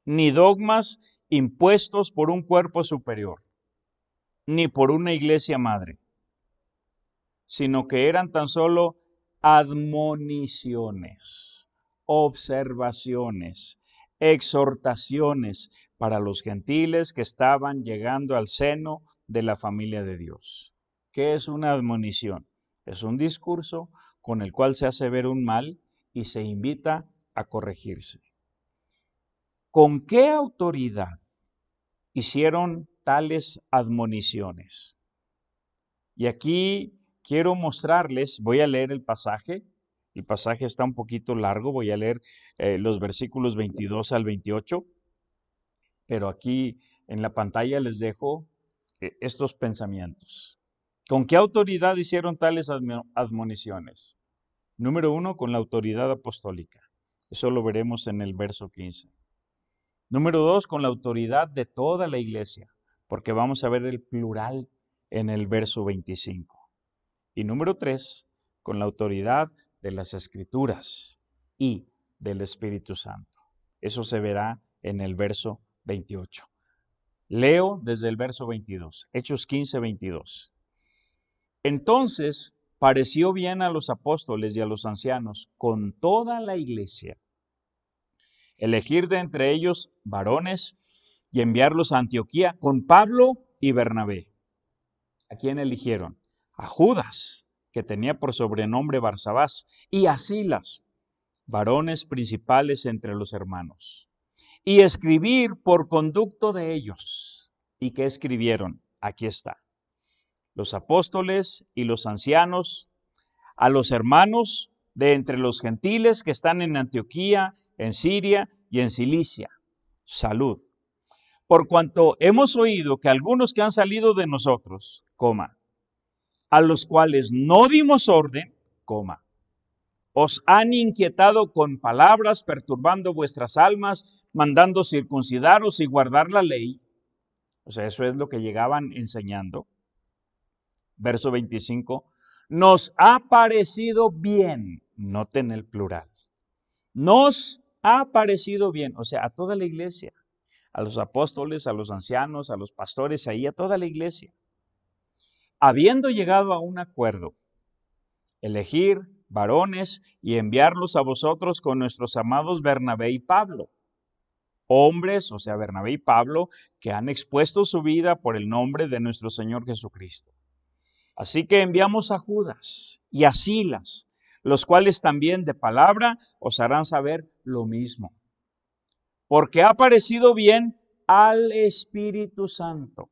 ni dogmas impuestos por un cuerpo superior, ni por una iglesia madre, sino que eran tan solo admoniciones, observaciones, exhortaciones para los gentiles que estaban llegando al seno de la familia de Dios. ¿Qué es una admonición? Es un discurso con el cual se hace ver un mal y se invita a corregirse. ¿Con qué autoridad hicieron tales admoniciones? Y aquí quiero mostrarles, voy a leer el pasaje está un poquito largo, voy a leer los versículos 22 al 28, pero aquí en la pantalla les dejo estos pensamientos. ¿Con qué autoridad hicieron tales admoniciones? Número 1, con la autoridad apostólica. Eso lo veremos en el verso 15. Número 2, con la autoridad de toda la iglesia, porque vamos a ver el plural en el verso 25. Y número 3, con la autoridad de las Escrituras y del Espíritu Santo. Eso se verá en el verso 28. Leo desde el verso 22, Hechos 15, 22. Entonces pareció bien a los apóstoles y a los ancianos, con toda la iglesia, elegir de entre ellos varones y enviarlos a Antioquía con Pablo y Bernabé. ¿A quién eligieron? A Judas, que tenía por sobrenombre Barsabás, y a Silas, varones principales entre los hermanos, y escribir por conducto de ellos. ¿Y qué escribieron? Aquí está. Los apóstoles y los ancianos, a los hermanos de entre los gentiles que están en Antioquía, en Siria y en Cilicia, salud. Por cuanto hemos oído que algunos que han salido de nosotros, a los cuales no dimos orden, os han inquietado con palabras, perturbando vuestras almas, mandando circuncidaros y guardar la ley. O sea, eso es lo que llegaban enseñando. Verso 25, nos ha parecido bien, noten el plural, nos ha parecido bien, o sea, a toda la iglesia, a los apóstoles, a los ancianos, a los pastores, ahí a toda la iglesia, habiendo llegado a un acuerdo, elegir varones y enviarlos a vosotros con nuestros amados Bernabé y Pablo, hombres, o sea, Bernabé y Pablo, que han expuesto su vida por el nombre de nuestro Señor Jesucristo. Así que enviamos a Judas y a Silas, los cuales también de palabra os harán saber lo mismo. Porque ha parecido bien al Espíritu Santo.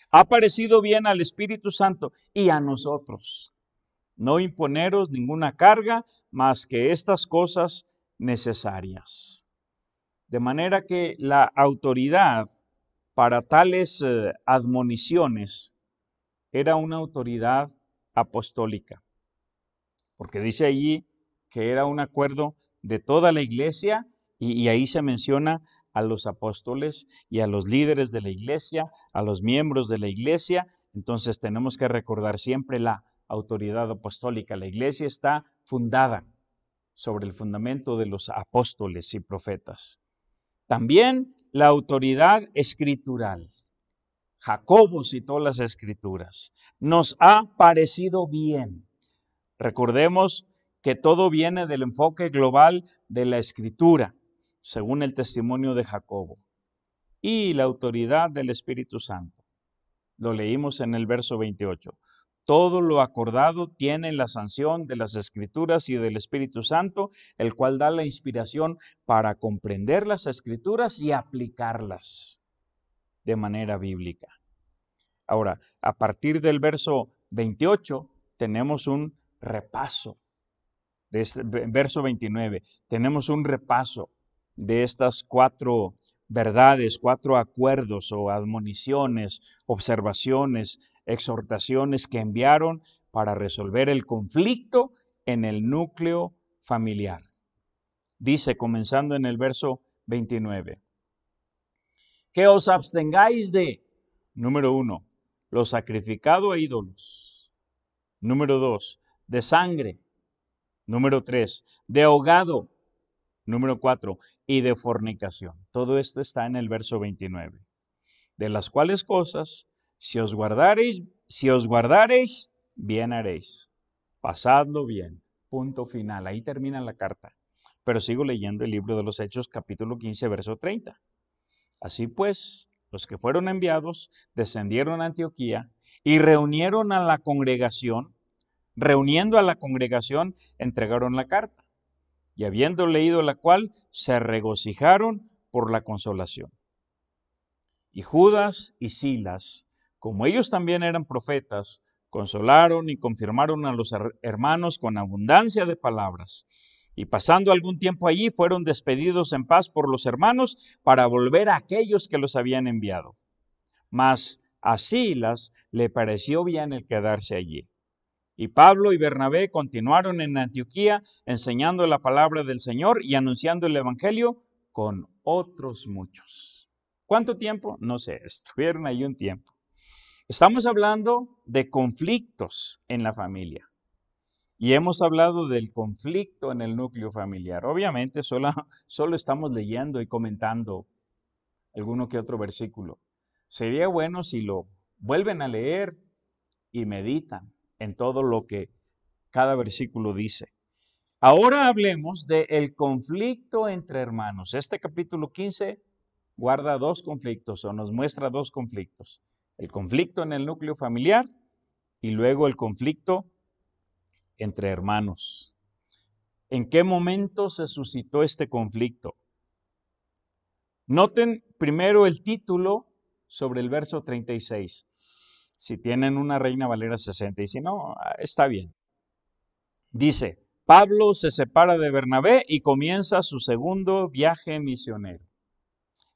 Ha parecido bien al Espíritu Santo y a nosotros. No imponeros ninguna carga más que estas cosas necesarias. De manera que la autoridad para tales admoniciones era una autoridad apostólica, porque dice allí que era un acuerdo de toda la iglesia y ahí se menciona a los apóstoles y a los líderes de la iglesia, a los miembros de la iglesia. Entonces tenemos que recordar siempre la autoridad apostólica. La iglesia está fundada sobre el fundamento de los apóstoles y profetas. También la autoridad escritural. Jacobo citó las escrituras. Nos ha parecido bien. Recordemos que todo viene del enfoque global de la escritura, según el testimonio de Jacobo. Y la autoridad del Espíritu Santo. Lo leímos en el verso 28. Todo lo acordado tiene la sanción de las Escrituras y del Espíritu Santo, el cual da la inspiración para comprender las Escrituras y aplicarlas de manera bíblica. Ahora, a partir del verso 28, tenemos un repaso. De este verso 29, tenemos un repaso de estas 4 verdades, 4 acuerdos o admoniciones, observaciones, exhortaciones que enviaron para resolver el conflicto en el núcleo familiar. Dice, comenzando en el verso 29, que os abstengáis de, número 1, lo sacrificado a ídolos. Número 2, de sangre. Número 3, de ahogado. Número 4, y de fornicación. Todo esto está en el verso 29. De las cuales cosas, si os guardareis, bien haréis. Pasadlo bien. Punto final. Ahí termina la carta. Pero sigo leyendo el libro de los Hechos, capítulo 15, verso 30. Así pues, los que fueron enviados descendieron a Antioquía y reunieron a la congregación. Reuniendo a la congregación, entregaron la carta. Y habiendo leído la cual, se regocijaron por la consolación. Y Judas y Silas, como ellos también eran profetas, consolaron y confirmaron a los hermanos con abundancia de palabras. Y pasando algún tiempo allí, fueron despedidos en paz por los hermanos para volver a aquellos que los habían enviado. Mas a Silas le pareció bien el quedarse allí. Y Pablo y Bernabé continuaron en Antioquía enseñando la palabra del Señor y anunciando el evangelio con otros muchos. ¿Cuánto tiempo? No sé, estuvieron ahí un tiempo. Estamos hablando de conflictos en la familia. Y hemos hablado del conflicto en el núcleo familiar. Obviamente solo estamos leyendo y comentando alguno que otro versículo. Sería bueno si lo vuelven a leer y meditan en todo lo que cada versículo dice. Ahora hablemos del conflicto entre hermanos. Este capítulo 15 guarda 2 conflictos o nos muestra 2 conflictos. El conflicto en el núcleo familiar y luego el conflicto entre hermanos. ¿En qué momento se suscitó este conflicto? Noten primero el título sobre el verso 36. Si tienen una Reina Valera 60 y si no, está bien. Dice, Pablo se separa de Bernabé y comienza su segundo viaje misionero.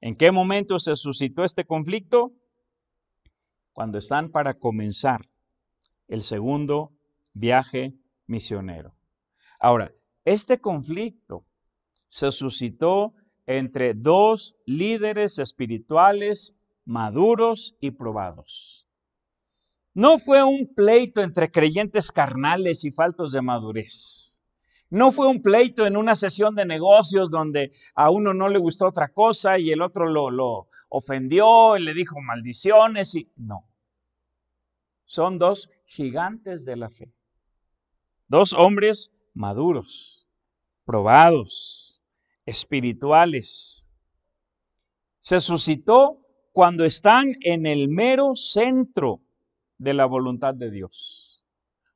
¿En qué momento se suscitó este conflicto? Cuando están para comenzar el segundo viaje misionero. Ahora, este conflicto se suscitó entre dos líderes espirituales maduros y probados. No fue un pleito entre creyentes carnales y faltos de madurez. No fue un pleito en una sesión de negocios donde a uno no le gustó otra cosa y el otro lo ofendió y le dijo maldiciones y no. Son dos gigantes de la fe. Dos hombres maduros, probados, espirituales. Se suscitó cuando están en el mero centro de la voluntad de Dios.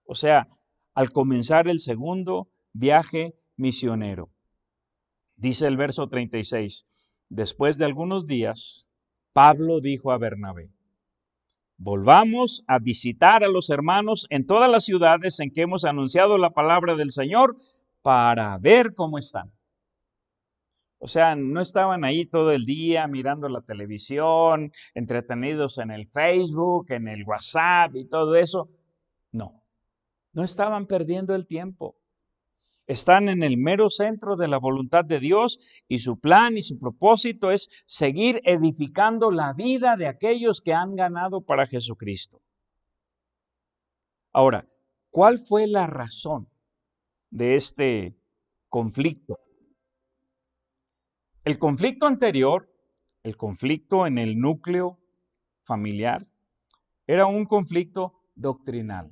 O sea, al comenzar el segundo viaje misionero. Dice el verso 36, después de algunos días, Pablo dijo a Bernabé, volvamos a visitar a los hermanos en todas las ciudades en que hemos anunciado la palabra del Señor para ver cómo están. O sea, no estaban ahí todo el día mirando la televisión, entretenidos en el Facebook, en el WhatsApp y todo eso. No, no estaban perdiendo el tiempo. Están en el mero centro de la voluntad de Dios y su plan y su propósito es seguir edificando la vida de aquellos que han ganado para Jesucristo. Ahora, ¿cuál fue la razón de este conflicto? El conflicto anterior, el conflicto en el núcleo familiar, era un conflicto doctrinal.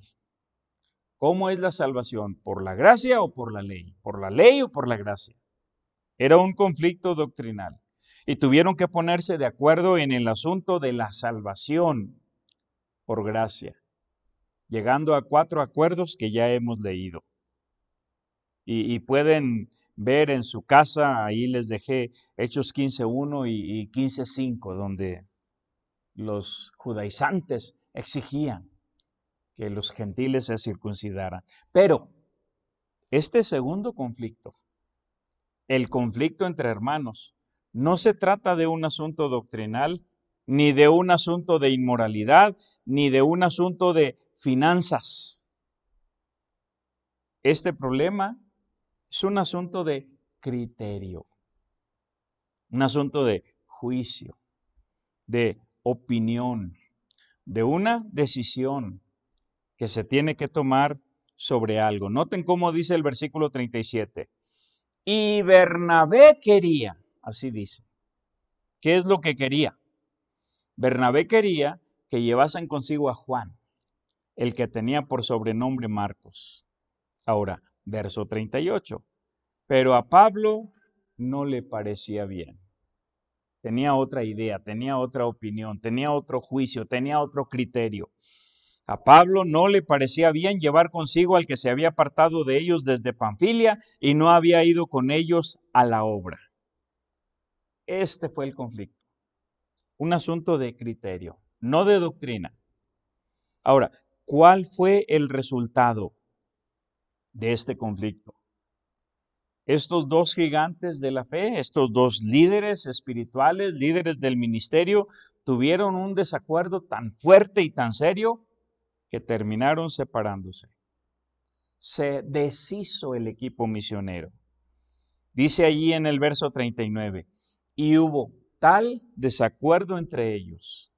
¿Cómo es la salvación? ¿Por la gracia o por la ley? ¿Por la ley o por la gracia? Era un conflicto doctrinal. Y tuvieron que ponerse de acuerdo en el asunto de la salvación por gracia, llegando a 4 acuerdos que ya hemos leído. Y pueden ver en su casa, ahí les dejé Hechos 15:1 y 15:5, donde los judaizantes exigían que los gentiles se circuncidaran. Pero este segundo conflicto, el conflicto entre hermanos, no se trata de un asunto doctrinal, ni de un asunto de inmoralidad, ni de un asunto de finanzas. Este problema es un asunto de criterio, un asunto de juicio, de opinión, de una decisión que se tiene que tomar sobre algo. Noten cómo dice el versículo 37. Y Bernabé quería, así dice. ¿Qué es lo que quería? Bernabé quería que llevasen consigo a Juan, el que tenía por sobrenombre Marcos. Ahora, verso 38. Pero a Pablo no le parecía bien. Tenía otra idea, tenía otra opinión, tenía otro juicio, tenía otro criterio. A Pablo no le parecía bien llevar consigo al que se había apartado de ellos desde Panfilia y no había ido con ellos a la obra. Este fue el conflicto. Un asunto de criterio, no de doctrina. Ahora, ¿cuál fue el resultado de este conflicto? Estos dos gigantes de la fe, estos dos líderes espirituales, líderes del ministerio, tuvieron un desacuerdo tan fuerte y tan serio que terminaron separándose. Se deshizo el equipo misionero. Dice allí en el verso 39, y hubo tal desacuerdo entre ellos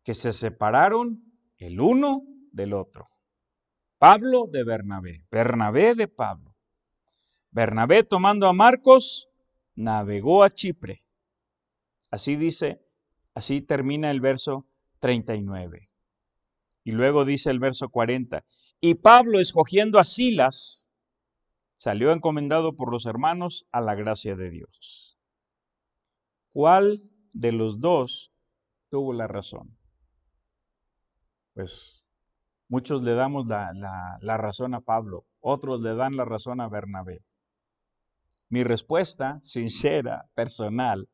que se separaron el uno del otro. Pablo de Bernabé, Bernabé de Pablo. Bernabé, tomando a Marcos, navegó a Chipre. Así dice, así termina el verso 39. Y luego dice el verso 40, y Pablo, escogiendo a Silas, salió encomendado por los hermanos a la gracia de Dios. ¿Cuál de los dos tuvo la razón? Pues muchos le damos la razón a Pablo. otros le dan la razón a Bernabé. Mi respuesta sincera, personal,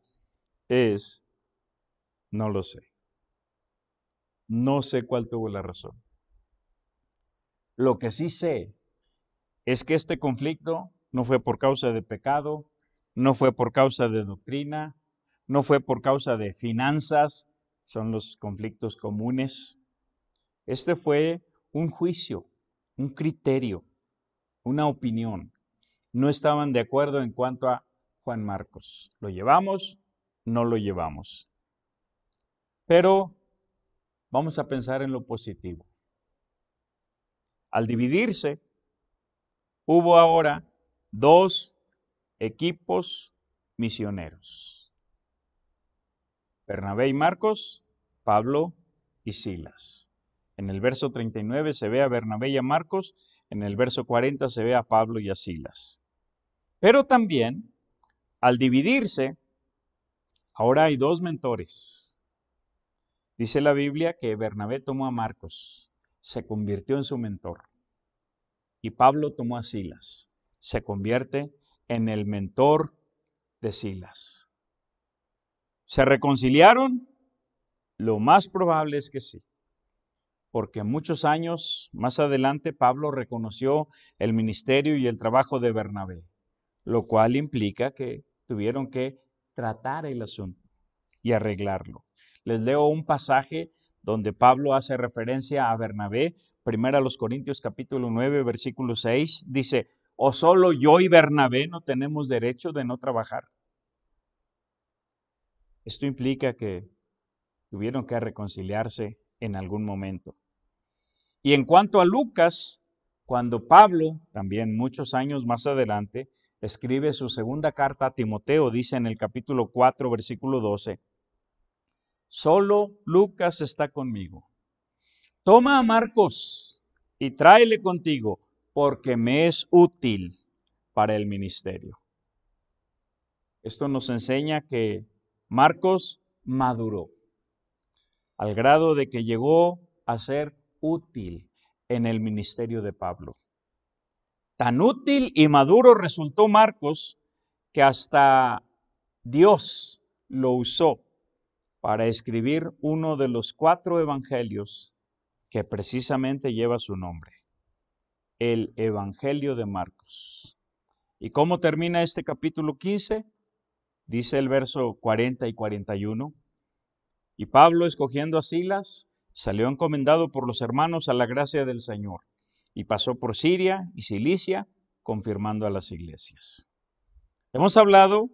es: no lo sé. No sé cuál tuvo la razón. Lo que sí sé es que este conflicto no fue por causa de pecado, no fue por causa de doctrina, no fue por causa de finanzas, son los conflictos comunes. Este fue un juicio, un criterio, una opinión. No estaban de acuerdo en cuanto a Juan Marcos. ¿Lo llevamos? No lo llevamos. Pero vamos a pensar en lo positivo. Al dividirse, hubo ahora 2 equipos misioneros: Bernabé y Marcos, Pablo y Silas. En el verso 39 se ve a Bernabé y a Marcos, en el verso 40 se ve a Pablo y a Silas. Pero también, al dividirse, ahora hay 2 mentores. Dice la Biblia que Bernabé tomó a Marcos, se convirtió en su mentor. Y Pablo tomó a Silas, se convierte en el mentor de Silas. ¿Se reconciliaron? Lo más probable es que sí, porque muchos años más adelante Pablo reconoció el ministerio y el trabajo de Bernabé, lo cual implica que tuvieron que tratar el asunto y arreglarlo. Les leo un pasaje donde Pablo hace referencia a Bernabé. 1 Corintios capítulo 9, versículo 6, dice: ¿o solo yo y Bernabé no tenemos derecho de no trabajar? Esto implica que tuvieron que reconciliarse en algún momento. Y en cuanto a Lucas, cuando Pablo, también muchos años más adelante, escribe su segunda carta a Timoteo, dice en el capítulo 4, versículo 12, solo Lucas está conmigo. Toma a Marcos y tráele contigo, porque me es útil para el ministerio. Esto nos enseña que Marcos maduró al grado de que llegó a ser útil en el ministerio de Pablo. Tan útil y maduro resultó Marcos que hasta Dios lo usó para escribir uno de los 4 evangelios que precisamente lleva su nombre, el Evangelio de Marcos. ¿Y cómo termina este capítulo 15? Dice el verso 40 y 41. Y Pablo, escogiendo a Silas, salió encomendado por los hermanos a la gracia del Señor, y pasó por Siria y Cilicia, confirmando a las iglesias. Hemos hablado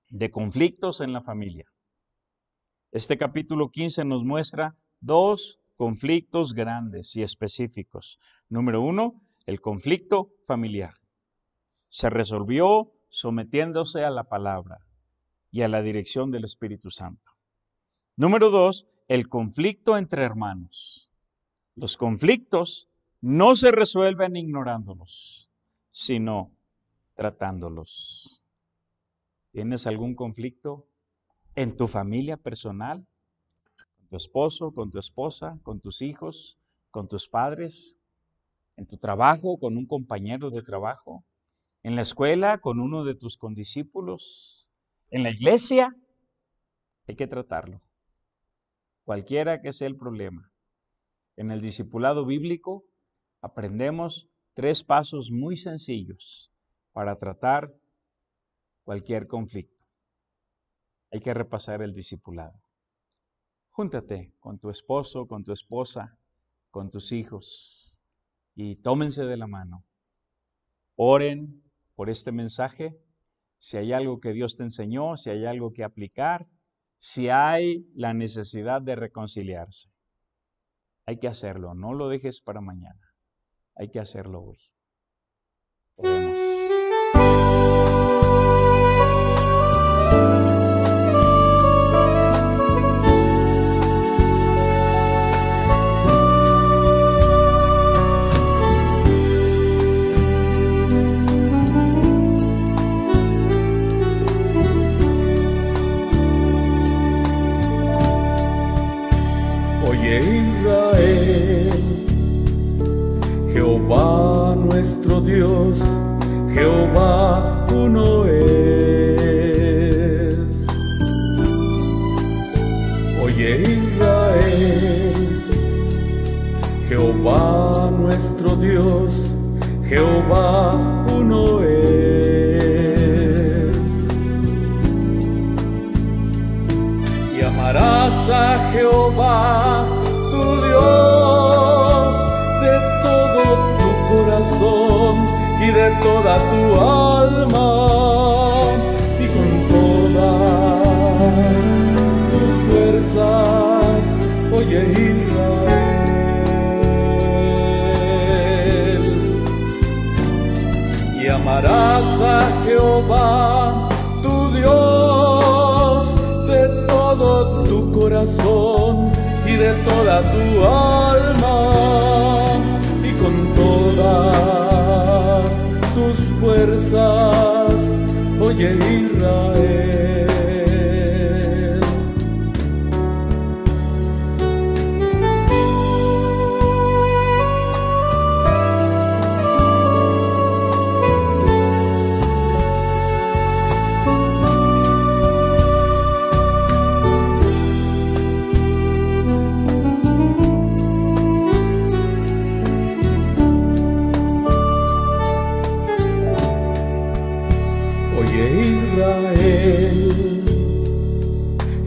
de conflictos en la familia. Este capítulo 15 nos muestra 2 conflictos grandes y específicos. Número 1, el conflicto familiar. Se resolvió sometiéndose a la palabra y a la dirección del Espíritu Santo. Número 2, el conflicto entre hermanos. Los conflictos no se resuelven ignorándolos, sino tratándolos. ¿Tienes algún conflicto en tu familia personal? ¿Con tu esposo, con tu esposa, con tus hijos, con tus padres? ¿En tu trabajo, con un compañero de trabajo? ¿En la escuela, con uno de tus condiscípulos? ¿En la iglesia? Hay que tratarlo, cualquiera que sea el problema. En el discipulado bíblico aprendemos 3 pasos muy sencillos para tratar cualquier conflicto. Hay que repasar el discipulado. Júntate con tu esposo, con tu esposa, con tus hijos y tómense de la mano. Oren por este mensaje. Si hay algo que Dios te enseñó, si hay algo que aplicar, si hay la necesidad de reconciliarse. Hay que hacerlo, no lo dejes para mañana. Hay que hacerlo hoy. Oremos. Oye Israel, Jehová nuestro Dios, Jehová uno es. Oye Israel, Jehová nuestro Dios, Jehová uno es. Y amarás a Jehová tu Dios de todo tu corazón y de toda tu alma y con todas tus fuerzas. Oye Israel, y amarás a Jehová tu Dios de todo tu corazón y de toda tu alma y con todas tus fuerzas. Oye Israel.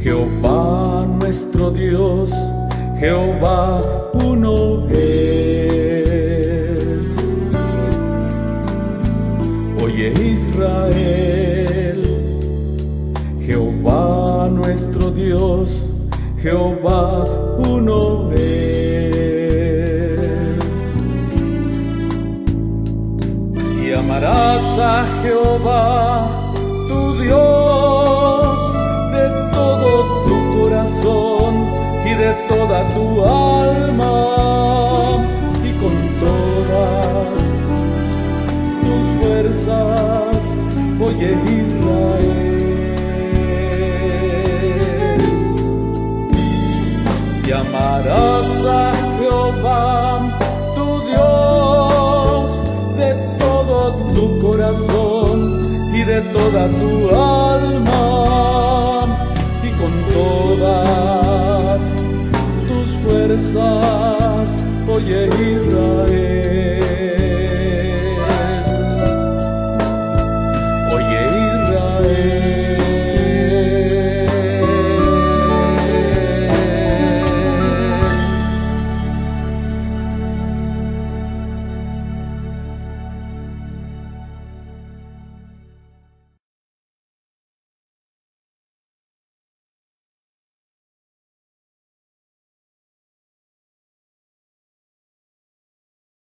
Jehová nuestro Dios, Jehová uno es. Oye Israel, Jehová nuestro Dios, Jehová uno es. Y amarás a Jehová tu Dios de todo tu corazón y de toda tu alma y con todas tus fuerzas. Oye Israel, y amarás a Jehová tu Dios de todo tu corazón y de toda tu alma y con todas tus fuerzas. Oye